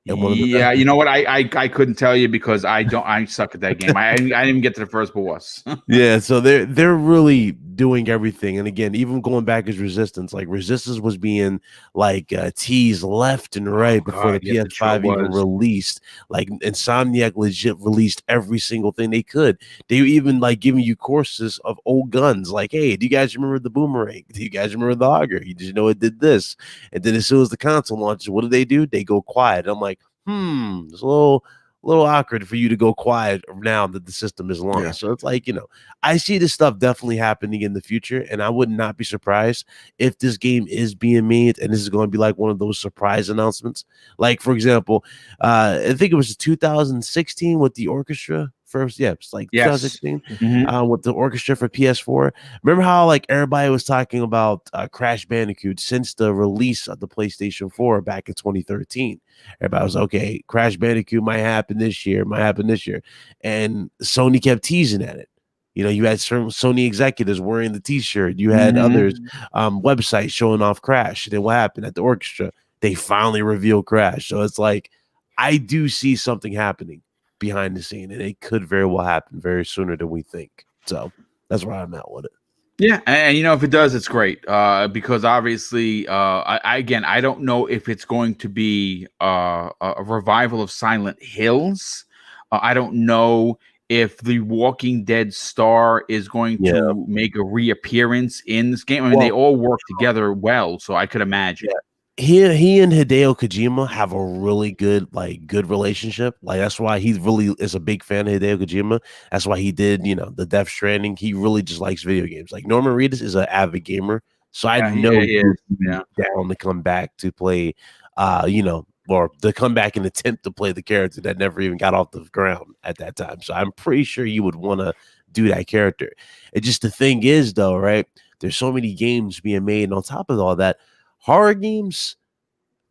And one of the Yeah, you know what? I couldn't tell you because I suck at that game. I didn't even get to the first boss. Yeah, so they're really doing everything. And again, even going back as Resistance, like Resistance was being like teased left and right before the yes, it sure PS5 even was. released. Like Insomniac legit released every single thing they could. They were even like giving you courses of old guns. Like, hey, do you guys remember the boomerang? Do you guys remember the auger? Did you know it did this? And then as soon as the console launches, what do? They go quiet. I'm like, it's a little awkward for you to go quiet now that the system is launched. Yeah. So it's like, I see this stuff definitely happening in the future, and I would not be surprised if this game is being made and this is going to be like one of those surprise announcements. Like, for example, I think it was 2016 with the orchestra first. Yeah, it's like 2016 with the orchestra for PS4. Remember how like everybody was talking about Crash Bandicoot since the release of the PlayStation 4 back in 2013? Everybody was okay. Crash Bandicoot might happen this year, and Sony kept teasing at it. You had certain Sony executives wearing the T-shirt. You had others websites showing off Crash. And then what happened at the orchestra? They finally revealed Crash. So it's like I do see something happening behind the scene, and it could very well happen very sooner than we think. So that's where I'm at with it. Yeah, and if it does, it's great because obviously, I don't know if it's going to be a revival of Silent Hills. I don't know if the Walking Dead star is going to make a reappearance in this game. I mean, they all work together well, so I could imagine. Yeah. He and Hideo Kojima have a really good relationship. Like that's why he really is a big fan of Hideo Kojima. That's why he did, the Death Stranding. He really just likes video games. Like Norman Reedus is an avid gamer, so I know he's down to come back to play, or to come back and attempt to play the character that never even got off the ground at that time. So I'm pretty sure you would want to do that character. It just the thing is though, right? There's so many games being made, and on top of all that, horror games,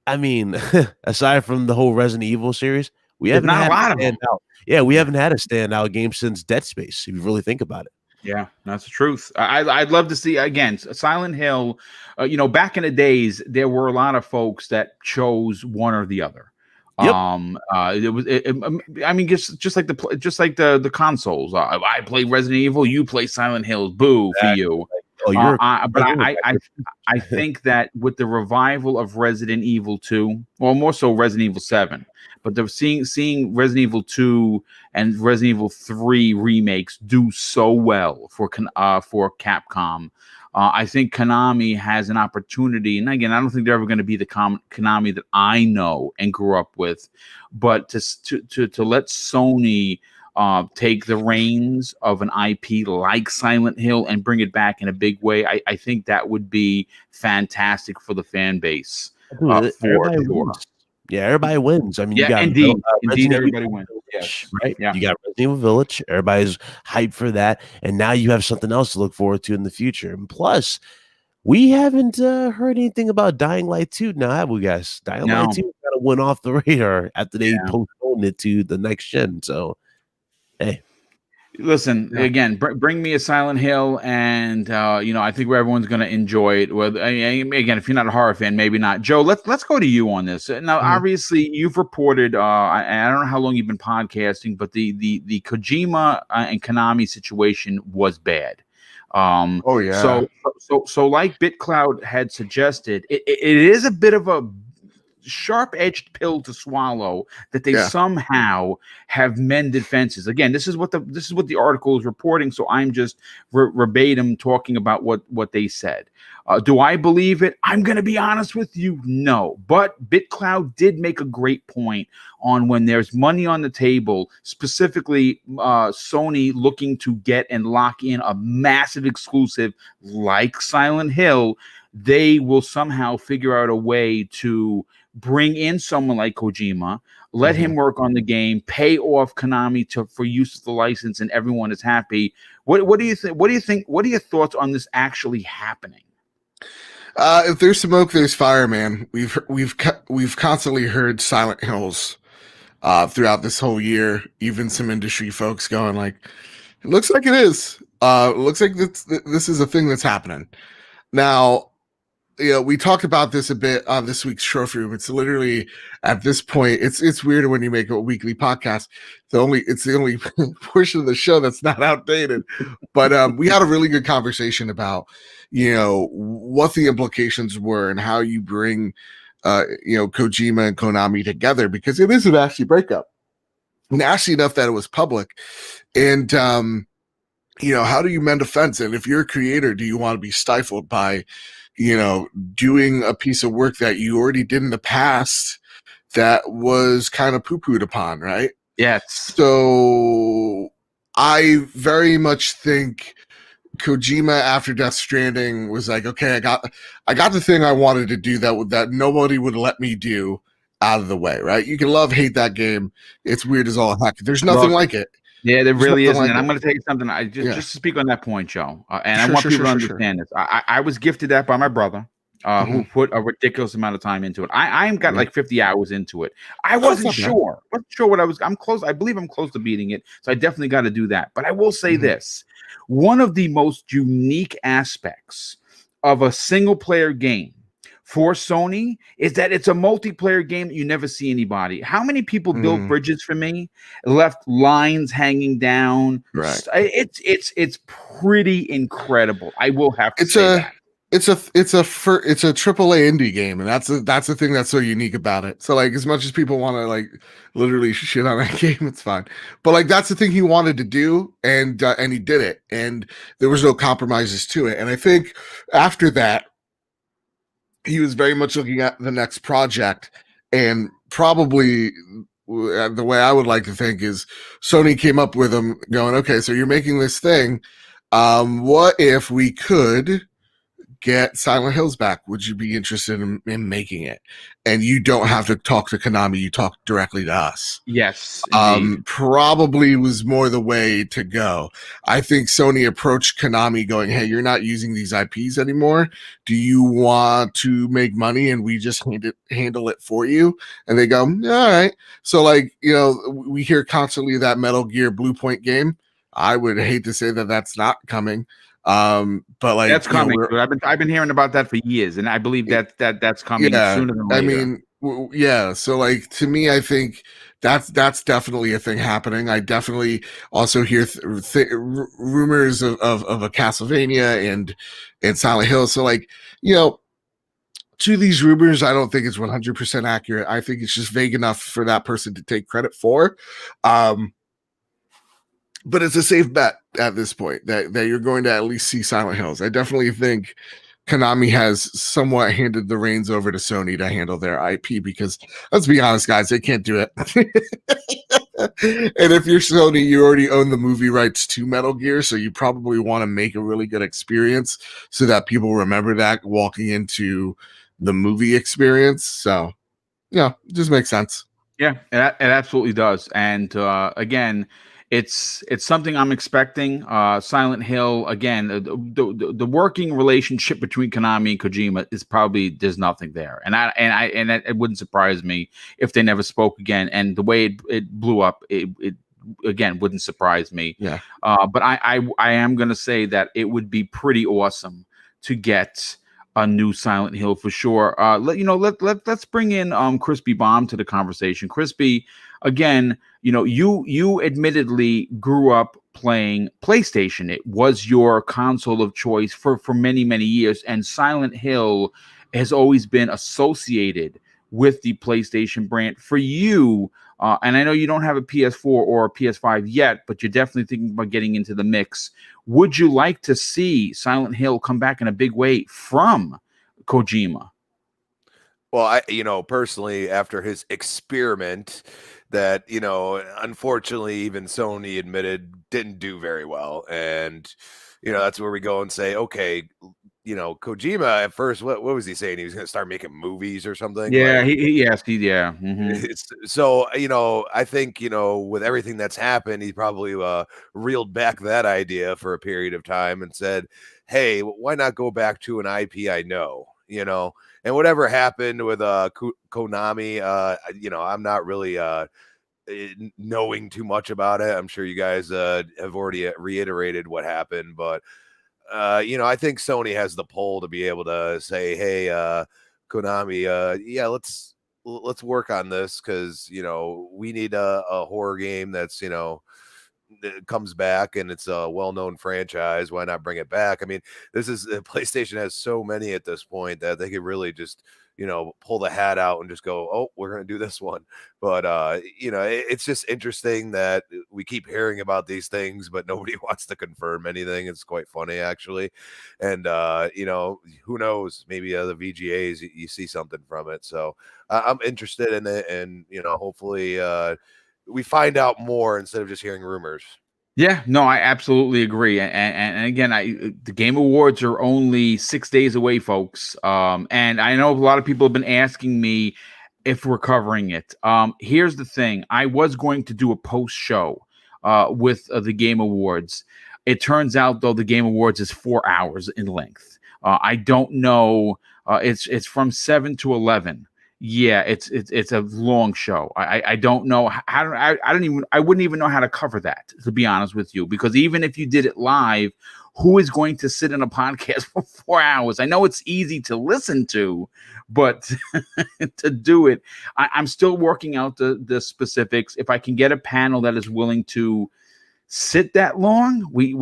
I mean, aside from the whole Resident Evil series, we haven't had a standout. Yeah, we haven't had a standout game since Dead Space, if you really think about it. Yeah, that's the truth. I'd love to see, again, Silent Hill. Back in the days, there were a lot of folks that chose one or the other. Yep. I mean, just like the consoles. I play Resident Evil, you play Silent Hill. Boo for you. Oh, I think that with the revival of Resident Evil 2, or more so Resident Evil 7, but seeing Resident Evil 2 and Resident Evil 3 remakes do so well for Capcom, I think Konami has an opportunity. And again, I don't think they're ever going to be the Konami that I know and grew up with, but to let Sony take the reins of an IP like Silent Hill and bring it back in a big way, I think that would be fantastic for the fan base. Everybody wins. Yeah, everybody wins. I mean, you got indeed, everybody wins. Yes, right. Yeah. You got Resident Evil Village. Everybody's hyped for that, and now you have something else to look forward to in the future. And plus, we haven't heard anything about Dying Light 2 now, have we, guys? Dying Light 2 kind of went off the radar after they postponed it to the next gen. So, hey. Listen, again, bring me a Silent Hill, and I think everyone's going to enjoy it. Well, again, if you're not a horror fan, maybe not. Joe, let's go to you on this. Now, obviously, you've reported. I don't know how long you've been podcasting, but the Kojima and Konami situation was bad. Oh yeah. So like BitCloud had suggested, it is a bit of a sharp-edged pill to swallow that they somehow have mended fences. Again, this is what the article is reporting, so I'm just verbatim talking about what they said. Do I believe it? I'm going to be honest with you, no. But BitCloud did make a great point on when there's money on the table, specifically Sony looking to get and lock in a massive exclusive like Silent Hill, they will somehow figure out a way to bring in someone like Kojima, let him work on the game, pay off Konami for use of the license, and everyone is happy. What do you think? What do you think? What are your thoughts on this actually happening? If there's smoke, there's fire, man. We've constantly heard Silent Hills throughout this whole year. Even some industry folks going like, "It looks like it is. It looks like this is a thing that's happening." Now, we talked about this a bit on this week's trophy room. It's literally at this point, it's weird when you make a weekly podcast. It's the only portion of the show that's not outdated. But we had a really good conversation about, what the implications were and how you bring, Kojima and Konami together, because it is an nasty breakup. Nasty enough that it was public. And, how do you mend a fence? And if you're a creator, do you want to be stifled by, doing a piece of work that you already did in the past that was kind of poo-pooed upon, right? Yes. So I very much think Kojima after Death Stranding was like, okay, I got the thing I wanted to do that nobody would let me do out of the way, right? You can love, hate that game. It's weird as all heck. There's nothing like it. Yeah, there really isn't. Like and I'm going to tell you something. Just to speak on that point, Joe, and I Sure, want sure, people to sure, understand this. I was gifted that by my brother, who put a ridiculous amount of time into it. I got like 50 hours into it. I wasn't sure. Wasn't sure what I was. I'm close. I believe I'm close to beating it. So I definitely got to do that. But I will say this: one of the most unique aspects of a single player game for Sony is that it's a multiplayer game that you never see anybody. How many people built bridges for me, left lines hanging down? Right. It's pretty incredible. I will have to say that. It's a AAA indie game, and that's the thing that's so unique about it. So like, as much as people want to like literally shit on that game, it's fine. But like, that's the thing he wanted to do, and he did it, and there was no compromises to it. And I think after that, he was very much looking at the next project, and probably the way I would like to think is Sony came up with him going, okay, so you're making this thing. What if we could get Silent Hills back? Would you be interested in making it? And you don't have to talk to Konami, you talk directly to us. Yes. Probably was more the way to go. I think Sony approached Konami going, hey, you're not using these IPs anymore. Do you want to make money and we just handle it for you? And they go, all right. So like, we hear constantly that Metal Gear Blue Point game. I would hate to say that that's not coming. But like, that's coming. I've been hearing about that for years, and I believe that's coming sooner than later. So like, to me, I think that's definitely a thing happening. I definitely also hear rumors of a Castlevania and Silent Hill. So like, to these rumors, I don't think it's 100% accurate. I think it's just vague enough for that person to take credit for. But it's a safe bet at this point that you're going to at least see Silent Hills. I definitely think Konami has somewhat handed the reins over to Sony to handle their IP, because let's be honest, guys, they can't do it. And if you're Sony, you already own the movie rights to Metal Gear, so you probably want to make a really good experience so that people remember that walking into the movie experience. So, it just makes sense. Yeah, it absolutely does. And again, it's something I'm expecting. Silent Hill, again, the working relationship between Konami and Kojima is probably, there's nothing there, and it wouldn't surprise me if they never spoke again. And the way it blew up, it again wouldn't surprise me. Yeah. But I am gonna say that it would be pretty awesome to get a new Silent Hill for sure. Let's bring in Crispy Bomb to the conversation. Crispy, again, you admittedly grew up playing PlayStation. It was your console of choice for many, many years, and Silent Hill has always been associated with the PlayStation brand. For you, and I know you don't have a PS4 or a PS5 yet, but you're definitely thinking about getting into the mix. Would you like to see Silent Hill come back in a big way from Kojima? Well, I personally, after his experiment that, unfortunately even Sony admitted didn't do very well. And, that's where we go and say, okay, Kojima at first, what was he saying? He was going to start making movies or something? Yeah, like, yeah. So, I think, with everything that's happened, he probably reeled back that idea for a period of time and said, hey, why not go back to an IP I know, and whatever happened with Konami, I'm not really knowing too much about it. I'm sure you guys have already reiterated what happened, but I think Sony has the pull to be able to say, hey, Konami, yeah, let's work on this, because we need a horror game that's that comes back, and it's a well-known franchise. Why not bring it back? I mean, this is PlayStation has so many at this point that they could really just pull the hat out and just go, oh, we're going to do this one. But it's just interesting that we keep hearing about these things, but nobody wants to confirm anything. It's quite funny, actually. And who knows, maybe the VGAs, you see something from it. So I'm interested in it, and hopefully we find out more instead of just hearing rumors. Yeah, no, I absolutely agree. And again, the Game Awards are only 6 days away, folks. And I know a lot of people have been asking me if we're covering it. Here's the thing: I was going to do a post show with the Game Awards. It turns out, though, the Game Awards is 4 hours in length. I don't know. It's from 7 to 11. Yeah, it's a long show. I don't know how. I wouldn't even know how to cover that, to be honest with you, because even if you did it live, who is going to sit in a podcast for 4 hours? I know it's easy to listen to, but to do it, I'm still working out the specifics. If I can get a panel that is willing to sit that long, we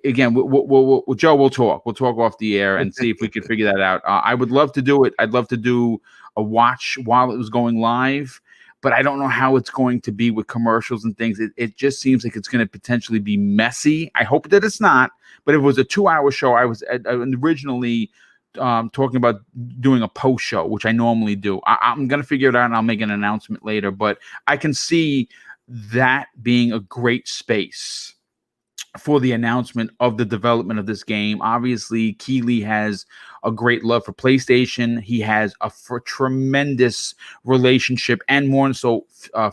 again, Joe, we'll talk off the air and see if we can figure that out. I would love to do it. I'd love to do a watch while it was going live, but I don't know how it's going to be with commercials and things. It just seems like it's going to potentially be messy. I hope that it's not, but if it was a 2-hour show, I was originally talking about doing a post show, which I normally do. I'm going to figure it out, and I'll make an announcement later, but I can see that being a great space for the announcement of the development of this game. Obviously, Keighley has a great love for PlayStation. He has a tremendous relationship, and more so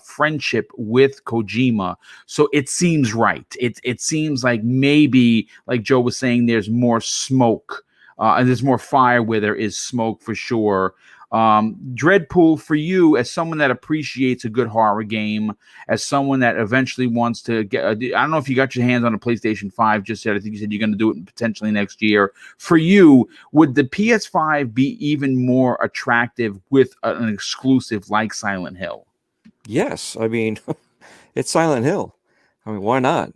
friendship, with Kojima. So it seems right. It seems like maybe, like Joe was saying, there's more smoke and there's more fire where there is smoke, for sure. Dreadpool, for you, as someone that appreciates a good horror game, as someone that eventually wants to get, I don't know if you got your hands on a PlayStation 5 just yet. I think you said you're going to do it potentially next year. For you, would the PS5 be even more attractive with an exclusive like Silent Hill? Yes, I mean, it's Silent Hill. I mean, why not?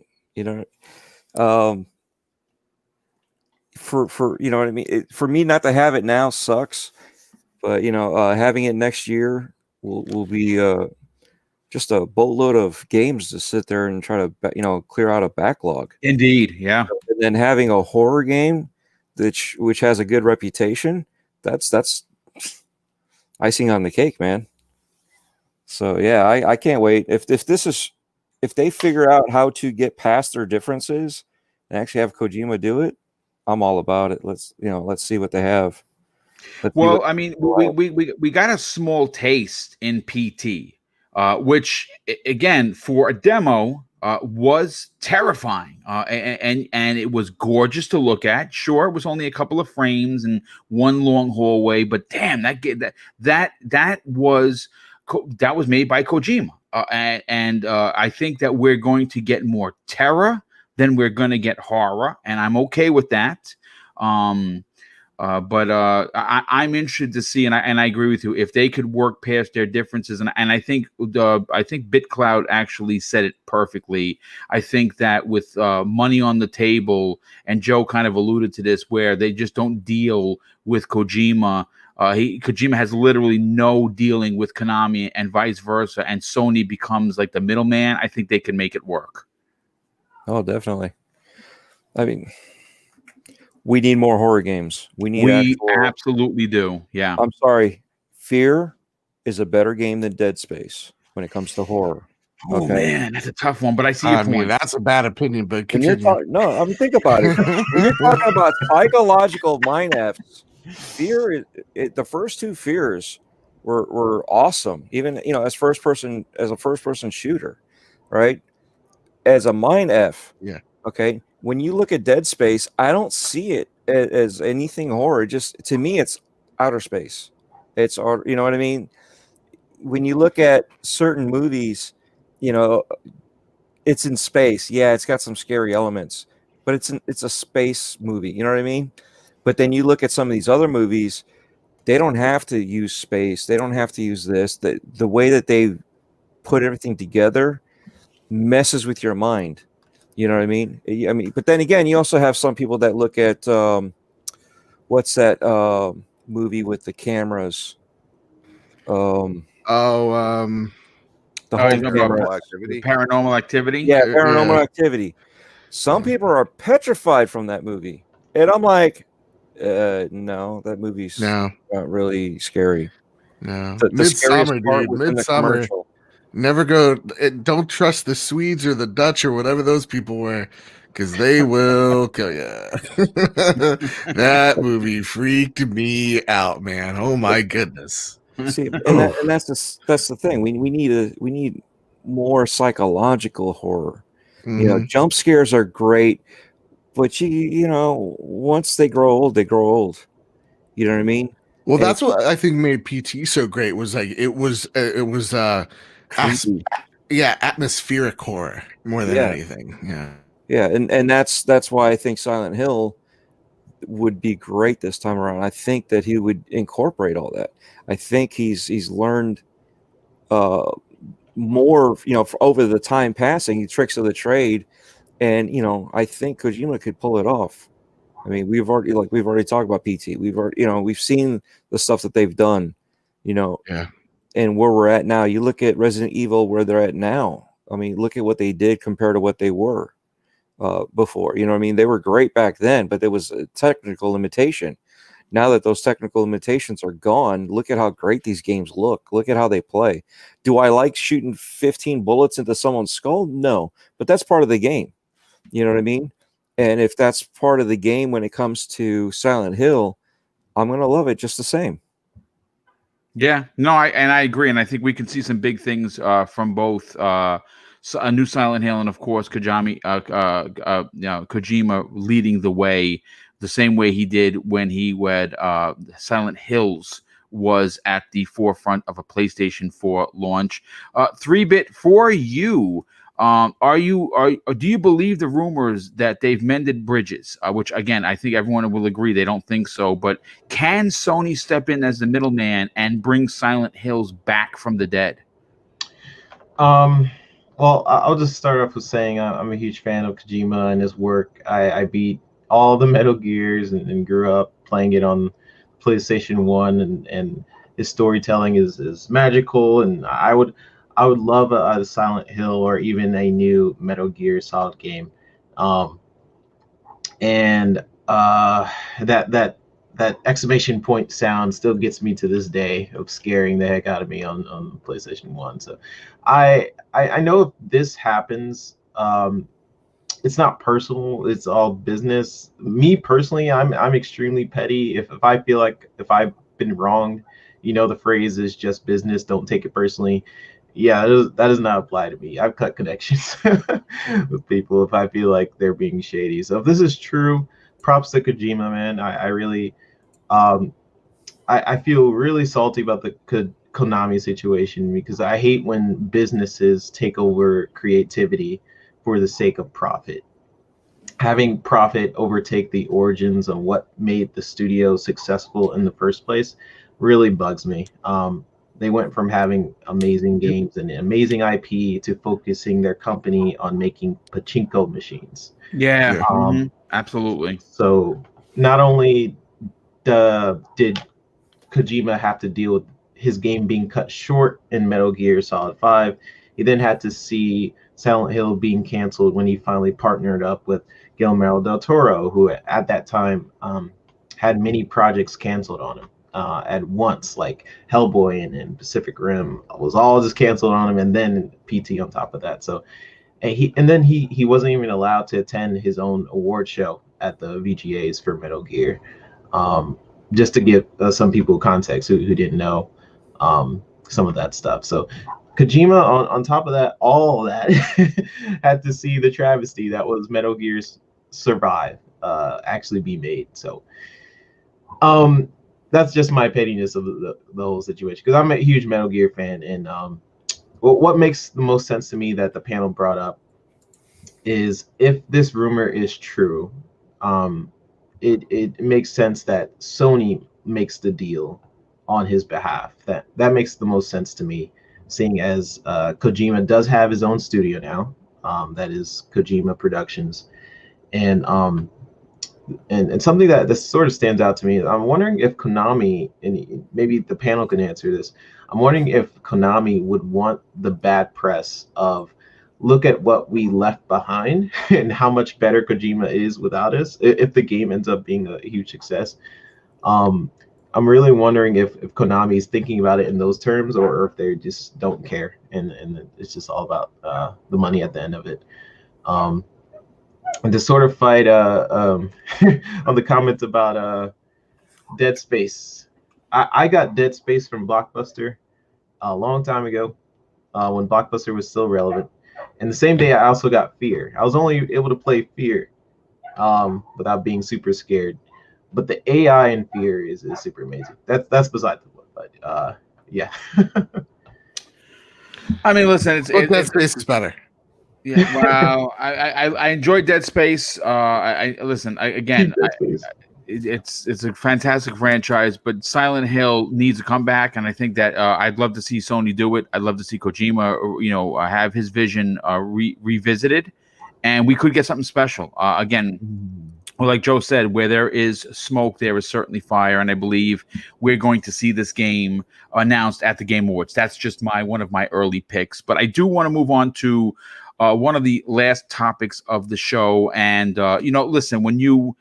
For you know what I mean. For me not to have it now sucks. But having it next year will be just a boatload of games to sit there and try to clear out a backlog. Indeed, yeah. And then having a horror game which has a good reputation, that's icing on the cake, man. So yeah, I can't wait. If they figure out how to get past their differences and actually have Kojima do it, I'm all about it. Let's see what they have. Well, I mean, we got a small taste in PT, which again, for a demo, was terrifying, and it was gorgeous to look at. Sure, it was only a couple of frames and one long hallway, but damn, that was made by Kojima, and I think that we're going to get more terror than we're going to get horror, and I'm okay with that. But I'm interested to see, and I agree with you, if they could work past their differences, and I think BitCloud actually said it perfectly. I think that with money on the table, and Joe kind of alluded to this, where they just don't deal with Kojima. Kojima has literally no dealing with Konami, and vice versa, and Sony becomes like the middleman. I think they can make it work. Oh, definitely. I mean, we need more horror games. We absolutely do. Yeah. I'm sorry. Fear is a better game than Dead Space when it comes to horror. Oh man, that's a tough one. But I see your point. Mean, that's a bad opinion, but think about it. When you're talking about psychological mind F's, fear. The first two fears were awesome. Even as a first person shooter, right? As a mind F. Yeah. Okay. When you look at Dead Space, I don't see it as anything horror. Just to me, it's outer space. It's you know what I mean? When you look at certain movies, it's in space. Yeah, it's got some scary elements, but it's a space movie. You know what I mean? But then you look at some of these other movies, they don't have to use space. They don't have to use this. The way that they put everything together messes with your mind. You know what I mean? I mean, but then again, you also have some people that look at what's that movie with the cameras? The Oh, home camera. Paranormal Activity. Paranormal Activity. Yeah, Paranormal Yeah. Activity. Some people are petrified from that movie, and I'm like, no, that movie's No, not really scary. no. The scariest Midsummer, part dude. was in the Midsummer. commercial. Never go. Don't trust the Swedes or the Dutch or whatever those people were, because they will kill you. That movie freaked me out, man. Oh my goodness. See, and that's the thing. We need more psychological horror. You know, Mhm. jump scares are great, but you know, once they grow old, they grow old. You know what I mean? Well, And that's what I think made PT so great. Was like it was as- creepy. yeah, atmospheric horror more than Yeah. anything. Yeah. Yeah, and that's why I think Silent Hill would be great this time around. I think that he would incorporate all that. I think he's learned more, you know, over the time passing, tricks of the trade, and you know, I think Kojima could pull it off. I mean, we've already talked about PT. We've seen the stuff that they've done, you know, Yeah. and where we're at now. You look at Resident Evil, where they're at now. I mean, look at what they did compared to what they were before. You know what I mean? They were great back then, but there was a technical limitation. Now that those technical limitations are gone, look at how great these games look. Look at how they play. Do I like shooting 15 bullets into someone's skull? No, but that's part of the game. You know what I mean? And if that's part of the game when it comes to Silent Hill, I'm going to love it just the same. Yeah, no, I agree, and I think we can see some big things from both a new Silent Hill and of course Kojima leading the way, the same way he did when he had Silent Hills was at the forefront of a PlayStation 4 launch. 3-bit for you. Do you believe the rumors that they've mended bridges? Which again, I think everyone will agree they don't think so. But can Sony step in as the middleman and bring Silent Hills back from the dead? Well, I'll just start off with saying I'm a huge fan of Kojima and his work. I beat all the Metal Gears and grew up playing it on PlayStation 1, and his storytelling is magical, and I would love a Silent Hill or even a new Metal Gear Solid game. And that exclamation point sound still gets me to this day of scaring the heck out of me on PlayStation 1. So I know if this happens, it's not personal, it's all business. Me personally, I'm extremely petty. If I feel like if I've been wronged, you know, the phrase is just business, don't take it personally. Yeah, that does not apply to me. I've cut connections with people if I feel like they're being shady. So if this is true, props to Kojima, man. I really I feel really salty about the Konami situation, because I hate when businesses take over creativity for the sake of profit. Having profit overtake the origins of what made the studio successful in the first place really bugs me. They went from having amazing games and amazing IP to focusing their company on making pachinko machines. Yeah, absolutely. So not only did Kojima have to deal with his game being cut short in Metal Gear Solid 5, he then had to see Silent Hill being canceled when he finally partnered up with Guillermo del Toro, who at that time had many projects canceled on him at once, like Hellboy and Pacific Rim was all just canceled on him, and then PT on top of that. So and then he wasn't even allowed to attend his own award show at the VGAs for Metal Gear. Just to give some people context who didn't know some of that stuff. So Kojima, on top of that, all of that, had to see the travesty that was Metal Gear's Survive actually be made. So that's just my pettiness of the whole situation, because I'm a huge Metal Gear fan. And what makes the most sense to me that the panel brought up is if this rumor is true, it makes sense that Sony makes the deal on his behalf. That makes the most sense to me, seeing as Kojima does have his own studio now, that is Kojima Productions, and and something that sort of stands out to me. I'm wondering if Konami, and maybe the panel can answer this. I'm wondering if Konami would want the bad press of look at what we left behind and how much better Kojima is without us if the game ends up being a huge success. Um, I'm really wondering if Konami is thinking about it in those terms, or if they just don't care and it's just all about the money at the end of it. Um, and to sort of fight on the comments about Dead Space. I got Dead Space from Blockbuster a long time ago, when Blockbuster was still relevant. And the same day, I also got Fear. I was only able to play Fear without being super scared. But the AI in Fear is super amazing. That's beside the point. But yeah. I mean, listen, But Dead Space is better. Yeah, wow. I enjoyed Dead Space. Listen. It's a fantastic franchise, but Silent Hill needs to come back, and I think that I'd love to see Sony do it. I'd love to see Kojima, have his vision revisited, and we could get something special. Again, well, like Joe said, where there is smoke, there is certainly fire, and I believe we're going to see this game announced at the Game Awards. That's just one of my early picks, but I do want to move on to one of the last topics of the show. And listen, when you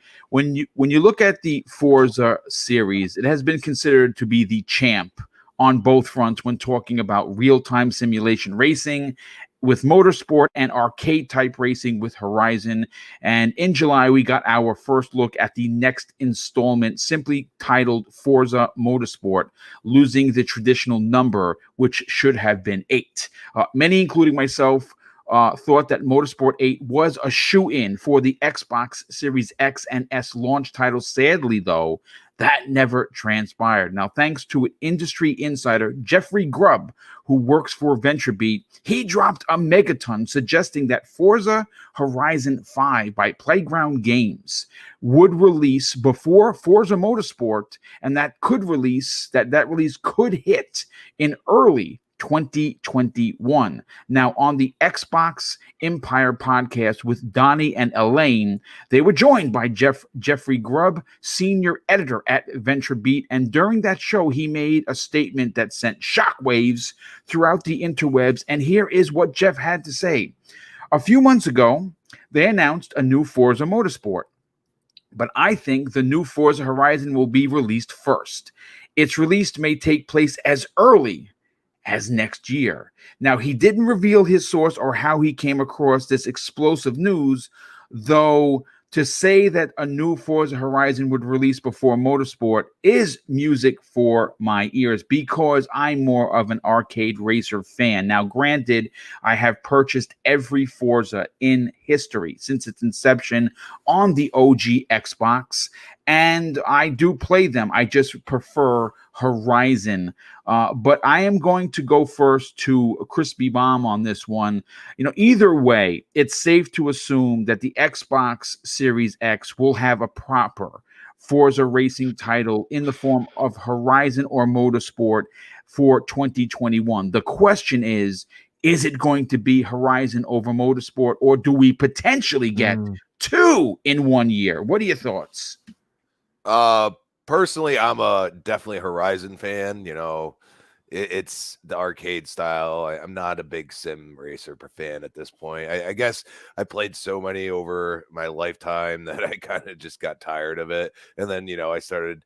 look at the Forza series, it has been considered to be the champ on both fronts when talking about real-time simulation racing with motorsport and arcade type racing with Horizon. And in July, we got our first look at the next installment, simply titled Forza Motorsport, losing the traditional number, which should have been 8. Many, including myself, thought that Motorsport 8 was a shoe-in for the Xbox Series X and S launch title. Sadly, though, that never transpired. Now, thanks to an industry insider, Jeffrey Grub, who works for VentureBeat, he dropped a megaton suggesting that Forza Horizon 5 by Playground Games would release before Forza Motorsport, and that release could hit in early 2021. Now, on the Xbox Empire podcast with Donnie and Elaine, they were joined by Jeffrey Grubb, senior editor at VentureBeat, and during that show, he made a statement that sent shockwaves throughout the interwebs, and here is what Jeff had to say. A few months ago, they announced a new Forza Motorsport, but I think the new Forza Horizon will be released first. Its release may take place as early as next year. Now, he didn't reveal his source or how he came across this explosive news, though to say that a new Forza Horizon would release before Motorsport is music for my ears because I'm more of an arcade racer fan. Now, granted, I have purchased every Forza in history since its inception on the OG Xbox, and I do play them. I just prefer Horizon. But I am going to go first to Crispy Bomb on this one. Either way, it's safe to assume that the Xbox Series X will have a proper Forza racing title in the form of Horizon or Motorsport for 2021. The question is it going to be Horizon over Motorsport, or do we potentially get two in 1 year? What are your thoughts? Personally, I'm definitely a Horizon fan. It's the arcade style. I'm not a big sim racer fan at this point. I guess I played so many over my lifetime that I kind of just got tired of it. And then, I started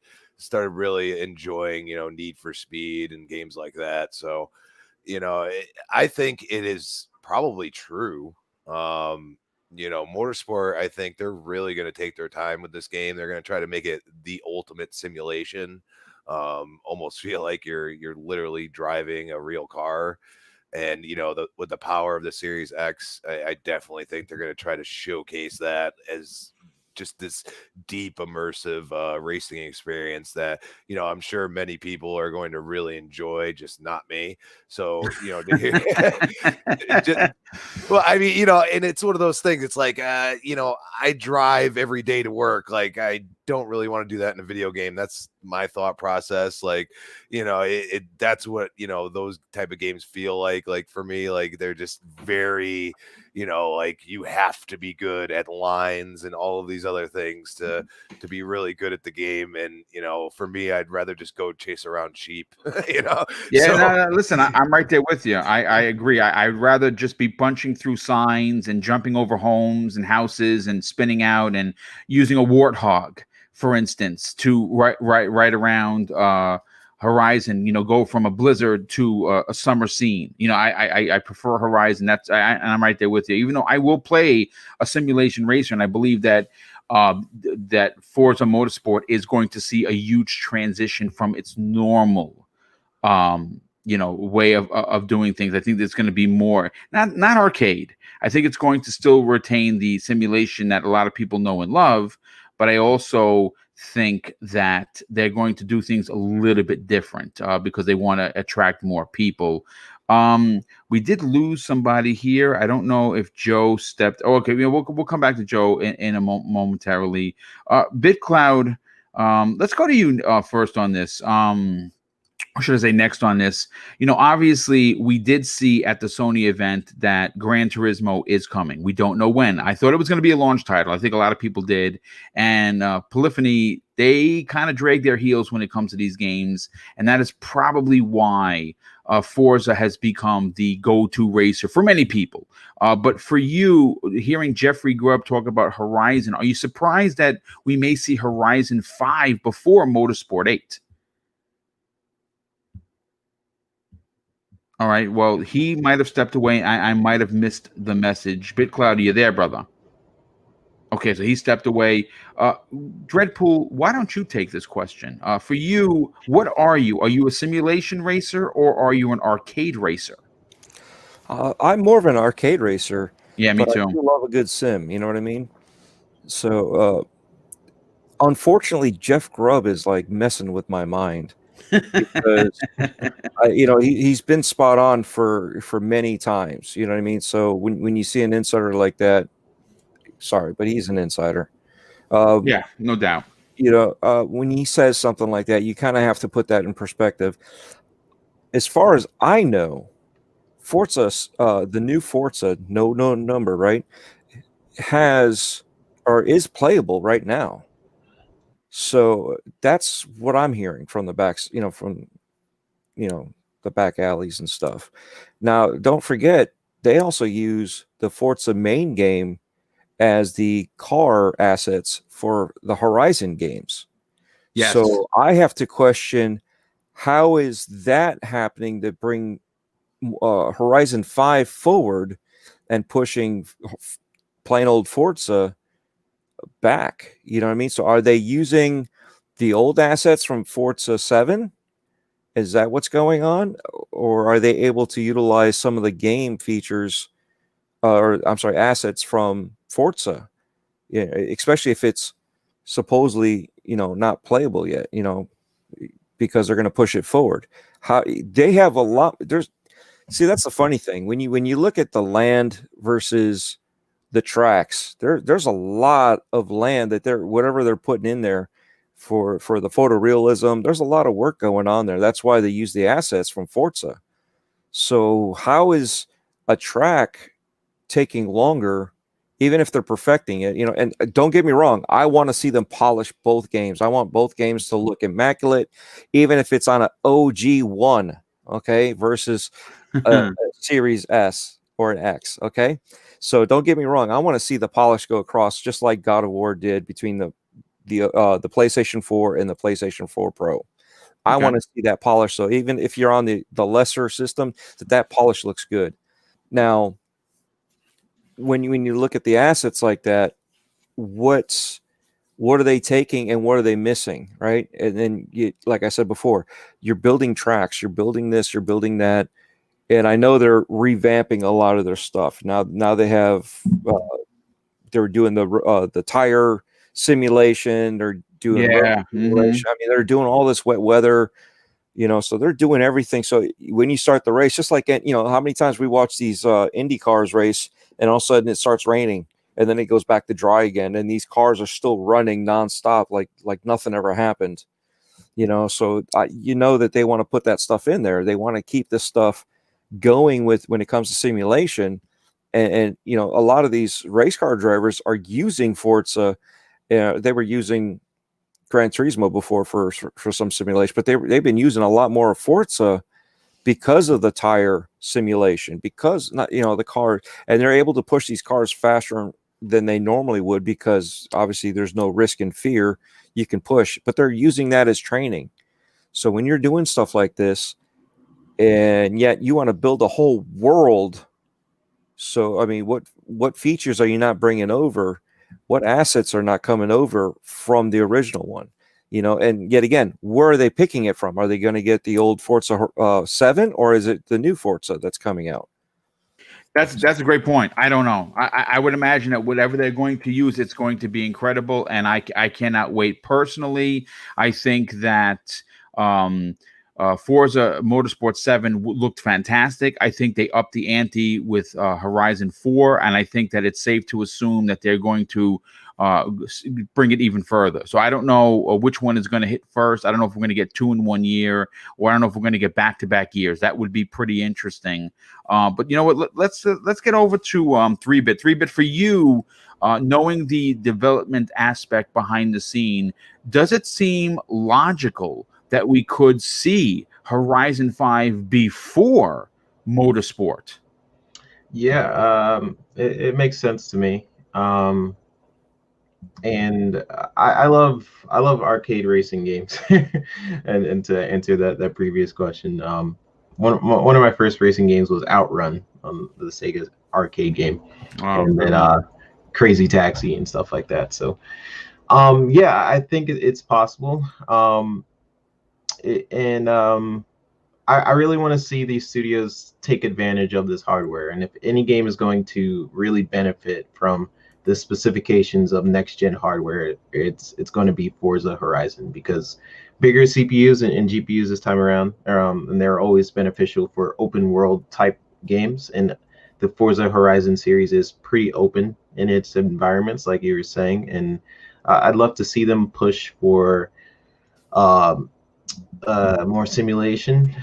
really enjoying, Need for Speed and games like that. So, I think it is probably true. Motorsport, I think they're really going to take their time with this game. They're going to try to make it the ultimate simulation. Almost feel like you're literally driving a real car. And with the power of the Series X, I definitely think they're going to try to showcase that as just this deep immersive racing experience that, you know, I'm sure many people are going to really enjoy, just not me. So, you know, to hear, well, I mean, you know, and it's one of those things. It's like, you know, I drive every day to work. Like, I don't really want to do that in a video game. That's my thought process. Like, you know, that's what, you know, those type of games feel like. Like for me, like they're just very, you know, like you have to be good at lines and all of these other things to be really good at the game. And, you know, for me, I'd rather just go chase around sheep, you know? Yeah, So, no, listen, I'm right there with you. I agree. I'd rather just be punching through signs and jumping over homes and houses and spinning out and using a warthog, for instance, to right around Horizon. You know, go from a blizzard to a summer scene. You know, I prefer Horizon. And I'm right there with you. Even though I will play a simulation racer, and I believe that that Forza Motorsport is going to see a huge transition from its normal you know, way of doing things. I think there's going to be more, not arcade. I think it's going to still retain the simulation that a lot of people know and love, but I also think that they're going to do things a little bit different because they want to attract more people. We did lose somebody here. I don't know if Joe stepped. Oh, okay, we'll come back to Joe in a momentarily. BitCloud, let's go to you first on this. Or should I say next on this? You know, obviously, we did see at the Sony event that Gran Turismo is coming. We don't know when. I thought it was going to be a launch title. I think a lot of people did. And Polyphony, they kind of drag their heels when it comes to these games. And that is probably why Forza has become the go-to racer for many people. But for you, hearing Jeffrey Grub talk about Horizon, are you surprised that we may see Horizon 5 before Motorsport 8? All right. Well, he might have stepped away. I might have missed the message. BitCloud, are you there, brother? Okay, so he stepped away. Dreadpool, why don't you take this question? For you, what are you? Are you a simulation racer or are you an arcade racer? I'm more of an arcade racer. Yeah, me too. I do love a good sim. You know what I mean? So, unfortunately, Jeff Grubb is like messing with my mind. Because you know, he's been spot on for many times. You know what I mean? So when you see an insider like that, sorry, but he's an insider. Yeah, no doubt. You know, when he says something like that, you kind of have to put that in perspective. As far as I know, Forza, the new Forza, no number, right, has or is playable right now. So that's what I'm hearing from the backs, you know, from the back alleys and stuff. Now, don't forget, they also use the Forza main game as the car assets for the Horizon games. Yes. So I have to question, how is that happening to bring Horizon 5 forward and pushing plain old Forza back? You know what I mean? So are they using the old assets from Forza 7? Is that what's going on? Or are they able to utilize some of the game features, or I'm sorry, assets from Forza? Yeah, especially if it's supposedly, you know, not playable yet, you know, because they're going to push it forward. How they have a lot. See, that's the funny thing. When you look at the land versus the tracks, there's a lot of land that whatever they're putting in there for the photorealism, there's a lot of work going on there. That's why they use the assets from Forza. So how is a track taking longer, even if they're perfecting it? You know, and don't get me wrong, I want to see them polish both games. I want both games to look immaculate, even if it's on an OG1, okay, versus a Series S or an X, okay? So don't get me wrong, I want to see the polish go across, just like God of War did between the PlayStation 4 and the PlayStation 4 Pro. Okay. I want to see that polish. So even if you're on the lesser system, that polish looks good. Now, when you look at the assets like that, what are they taking and what are they missing, right? And then, like I said before, you're building tracks, you're building this, you're building that, and I know they're revamping a lot of their stuff now. They have they're doing the tire simulation. They're doing road simulation. I mean, they're doing all this wet weather, so they're doing everything. So when you start the race, just like, how many times we watch these Indy cars race and all of a sudden it starts raining and then it goes back to dry again. And these cars are still running nonstop, like nothing ever happened, so that they want to put that stuff in there. They want to keep this stuff going when it comes to simulation. And a lot of these race car drivers are using Forza. They were using Gran Turismo before for some simulation, but they've been using a lot more of Forza because of the tire simulation, because the car, and they're able to push these cars faster than they normally would, because obviously there's no risk and fear. You can push, but they're using that as training. So when you're doing stuff like this, and yet you want to build a whole world, so I mean, what features are you not bringing over? What assets are not coming over from the original one? And yet again, where are they picking it from? Are they going to get the old Forza 7, or is it the new Forza that's coming out? That's a great point. I don't know. I would imagine that whatever they're going to use, it's going to be incredible, and I cannot wait. Personally, I think that Forza Motorsport 7 looked fantastic. I think they upped the ante with Horizon 4, and I think that it's safe to assume that they're going to bring it even further. So I don't know which one is going to hit first. I don't know if we're going to get 2 in 1 year, or I don't know if we're going to get back-to-back years. That would be pretty interesting. But you know what? Let's get over to 3-bit. 3-bit, for you, knowing the development aspect behind the scene, does it seem logical that we could see Horizon 5 before Motorsport? Yeah, it makes sense to me. And I love arcade racing games. and to answer that previous question, one of my first racing games was Outrun on the Sega arcade game, and then Crazy Taxi and stuff like that. So yeah, I think it's possible. I really want to see these studios take advantage of this hardware, and if any game is going to really benefit from the specifications of next gen hardware, it's going to be Forza Horizon, because bigger CPUs and GPUs this time around, and they're always beneficial for open world type games. And the Forza Horizon series is pretty open in its environments, like you were saying, and I'd love to see them push for more simulation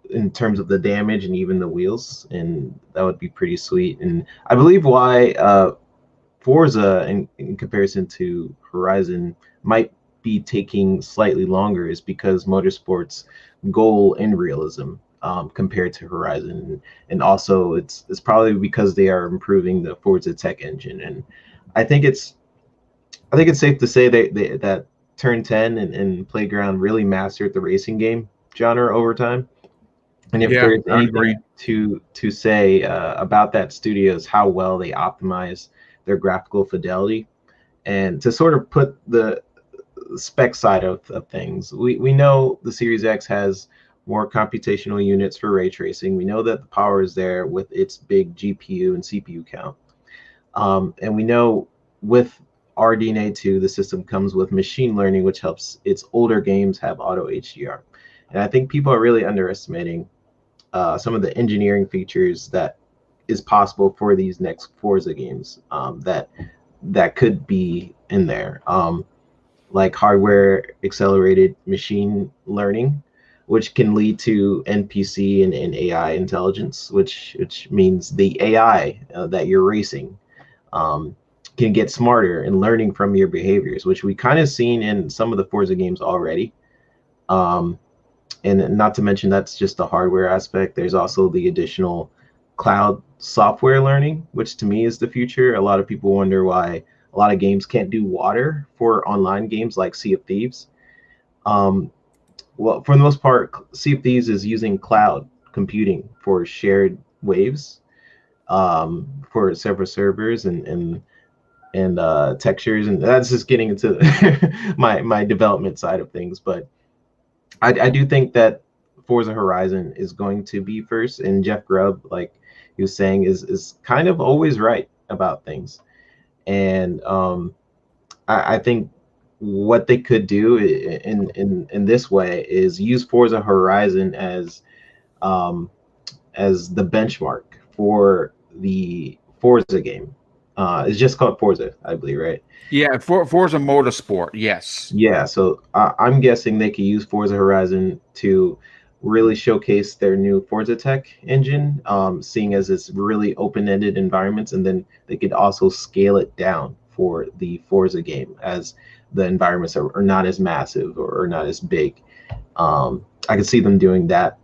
in terms of the damage and even the wheels, and that would be pretty sweet. And I believe why Forza, in comparison to Horizon, might be taking slightly longer is because Motorsport's goal in realism compared to Horizon, and also it's probably because they are improving the Forza tech engine. And I think it's safe to say that Turn 10 and Playground really mastered the racing game genre over time. And if there's anything to say about that studio, is how well they optimize their graphical fidelity. And to sort of put the spec side of things, we know the Series X has more computational units for ray tracing. We know that the power is there with its big GPU and CPU count. And we know with RDNA 2, the system comes with machine learning, which helps its older games have auto HDR. And I think people are really underestimating some of the engineering features that is possible for these next Forza games that could be in there, like hardware accelerated machine learning, which can lead to NPC and AI intelligence, which means the AI that you're racing can get smarter and learning from your behaviors, which we kind of seen in some of the Forza games already. And not to mention, that's just the hardware aspect. There's also the additional cloud software learning, which to me is the future. A lot of people wonder why a lot of games can't do water for online games like Sea of Thieves. Well, for the most part, Sea of Thieves is using cloud computing for shared waves for several servers and textures, and that's just getting into my development side of things. But I do think that Forza Horizon is going to be first, and Jeff Grubb, like he was saying, is kind of always right about things. And I think what they could do in this way is use Forza Horizon um, as the benchmark for the Forza game. It's just called Forza, I believe, right? Yeah, Forza Motorsport. Yes. Yeah, so I'm guessing they could use Forza Horizon to really showcase their new Forza Tech engine, seeing as it's really open-ended environments, and then they could also scale it down for the Forza game as the environments are not as massive or not as big. I could see them doing that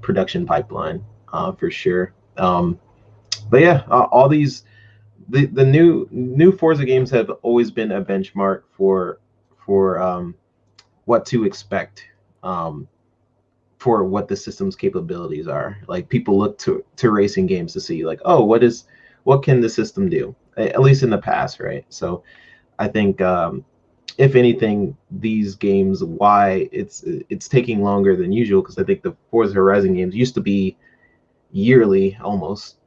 production pipeline for sure. But yeah, all these the new Forza games have always been a benchmark for what to expect um, for what the system's capabilities are. Like people look to racing games to see like, oh, what can the system do? At least in the past, right? So I think if anything, these games why it's taking longer than usual because I think the Forza Horizon games used to be yearly almost.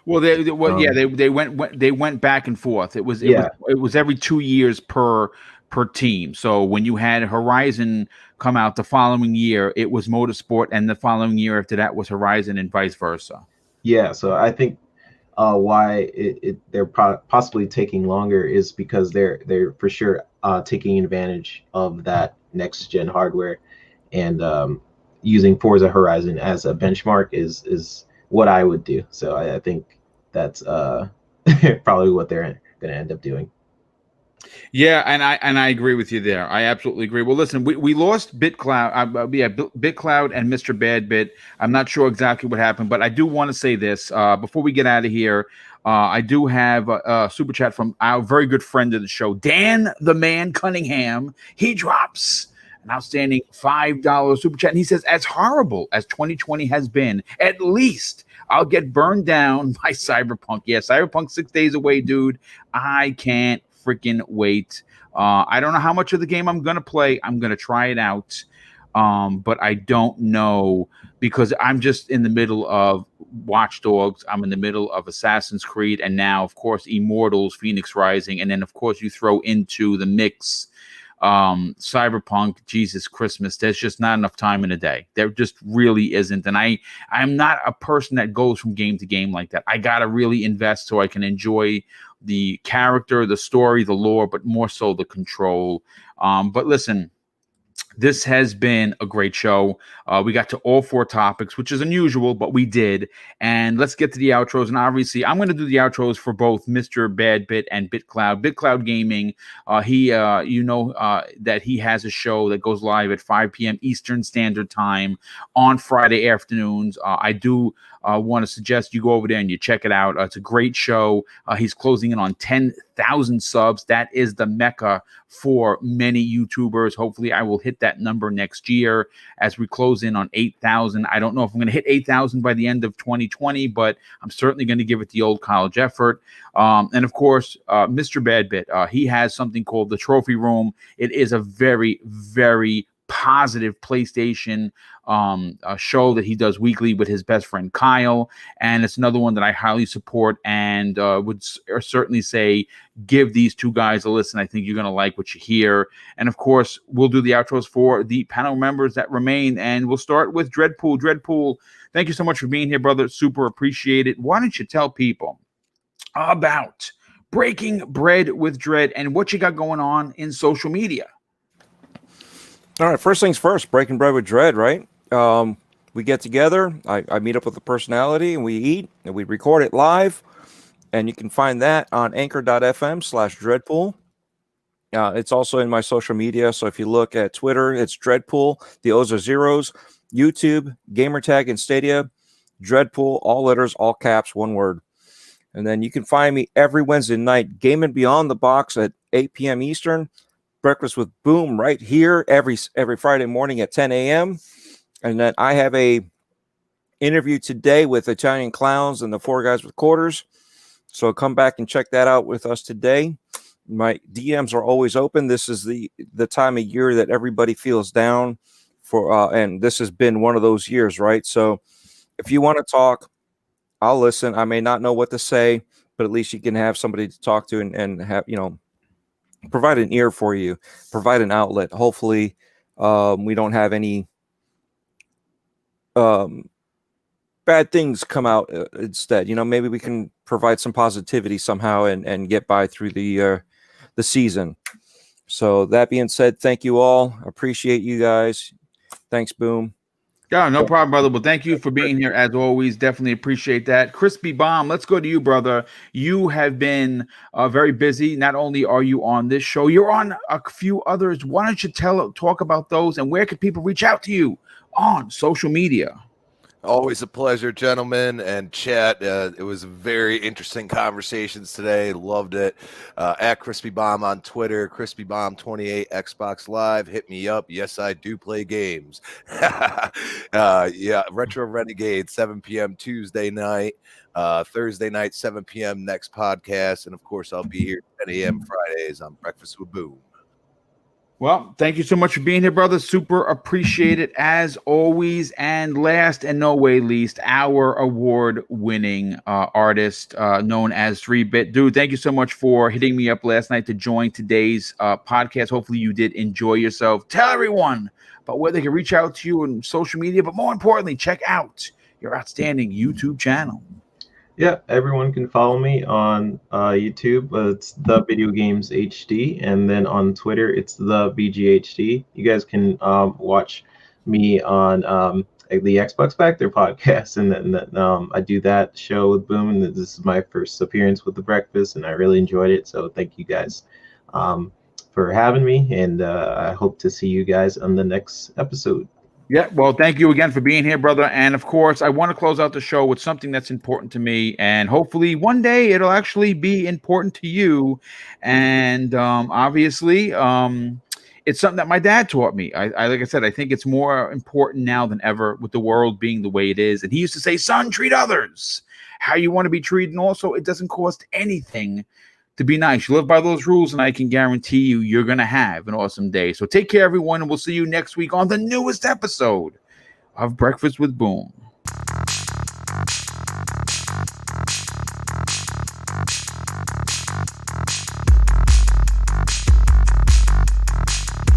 Well, yeah, they went back and forth. Yeah, it was every 2 years per team. So when you had Horizon come out the following year, it was Motorsport, and the following year after that was Horizon, and vice versa. yeah. So I think why they're possibly taking longer is because they're for sure taking advantage of that next gen hardware and using Forza Horizon as a benchmark is what I would do. So I think that's probably what they're going to end up doing. Yeah, and I agree with you there. I absolutely agree. Well, listen, we lost BitCloud, BitCloud and Mr. Badbit. I'm not sure exactly what happened, but I do want to say this before we get out of here. I do have a super chat from our very good friend of the show, Dan the Man Cunningham. He drops an outstanding $5 super chat, and he says, "As horrible as 2020 has been, at least I'll get burned down by Cyberpunk." Yeah, Cyberpunk 6 days away, dude. I can't freaking wait. I don't know how much of the game I'm gonna play. I'm gonna try it out, but I don't know because I'm just in the middle of Watch Dogs. I'm in the middle of Assassin's Creed, and now, of course, Immortals, Phoenix Rising, and then, of course, you throw into the mix Cyberpunk, Jesus Christmas. There's just not enough time in a day. There just really isn't. And I'm not a person that goes from game to game like that. I gotta really invest so I can enjoy the character, the story, the lore, but more so the control. But listen, this has been a great show. We got to all 4 topics, which is unusual, but we did. And let's get to the outros. And obviously, I'm going to do the outros for both Mr. Badbit and BitCloud. BitCloud Gaming, that he has a show that goes live at 5 p.m. Eastern Standard Time on Friday afternoons. I do want to suggest you go over there and you check it out. It's a great show. He's closing in on 10,000 subs. That is the mecca for many YouTubers. Hopefully, I will hit that number next year as we close in on 8,000. I don't know if I'm going to hit 8,000 by the end of 2020, but I'm certainly going to give it the old college effort. And of course, Mr. Badbit, he has something called the Trophy Room. It is a very, very positive PlayStation show that he does weekly with his best friend Kyle, and it's another one that I highly support and would certainly say give these 2 guys a listen. I think you're going to like what you hear. And of course, we'll do the outros for the panel members that remain, and we'll start with Dreadpool. Dreadpool, thank you so much for being here, brother. Super appreciate it. Why don't you tell people about Breaking Bread with Dread and what you got going on in social media? All right, first things first, Breaking Bread with Dread, right? We get together, I meet up with a personality, and we eat, and we record it live, and you can find that on anchor.fm/Dreadpool. It's also in my social media, so if you look at Twitter, it's Dreadpool, the O's are zeros, YouTube, Gamertag, and Stadia, Dreadpool, all letters, all caps, one word. And then you can find me every Wednesday night, Gaming Beyond the Box at 8 p.m. Eastern, Breakfast with Boom right here every Friday morning at 10 a.m. And then I have a interview today with Italian Clowns and the 4 Guys with Quarters. So come back and check that out with us today. My DMs are always open. This is the time of year that everybody feels down for, and this has been one of those years, right? So if you want to talk, I'll listen. I may not know what to say, but at least you can have somebody to talk to and have, provide an ear for you, provide an outlet. Hopefully, we don't have any bad things come out instead. Maybe we can provide some positivity somehow and get by through the season. So that being said, thank you all. Appreciate you guys. Thanks, Boom. Yeah, no problem, brother. Well, thank you for being here as always. Definitely appreciate that. Crispy Bomb, let's go to you, brother. You have been very busy. Not only are you on this show, you're on a few others. Why don't you talk about those, and where can people reach out to you on social media? Always a pleasure, gentlemen, and chat. It was very interesting conversations today. Loved it. At Crispy Bomb on Twitter, Crispy Bomb 28 Xbox Live. Hit me up. Yes, I do play games. Yeah, Retro Renegade 7 p.m. Tuesday night. Thursday night 7 p.m. next podcast, and of course I'll be here 10 a.m. Fridays on Breakfast with Boom. Well, thank you so much for being here, brother. Super appreciate it as always. And last and no way least, our award-winning artist known as 3-Bit. Dude, thank you so much for hitting me up last night to join today's podcast. Hopefully you did enjoy yourself. Tell everyone about where they can reach out to you on social media, but more importantly, check out your outstanding YouTube channel. Yeah, everyone can follow me on YouTube. It's the Video Games HD, and then on Twitter, it's the BGHD. You guys can watch me on the Xbox Factor podcast, and then I do that show with Boom. And this is my first appearance with the Breakfast, and I really enjoyed it. So thank you guys for having me, and I hope to see you guys on the next episode. Yeah, well, thank you again for being here, brother. And of course, I want to close out the show with something that's important to me, and hopefully one day it'll actually be important to you. And obviously, it's something that my dad taught me. I like I said, I think it's more important now than ever with the world being the way it is. And he used to say, "Son, treat others how you want to be treated, and also it doesn't cost anything to be nice. You live by those rules, and I can guarantee you're going to have an awesome day." So take care, everyone, and we'll see you next week on the newest episode of Breakfast with Boom.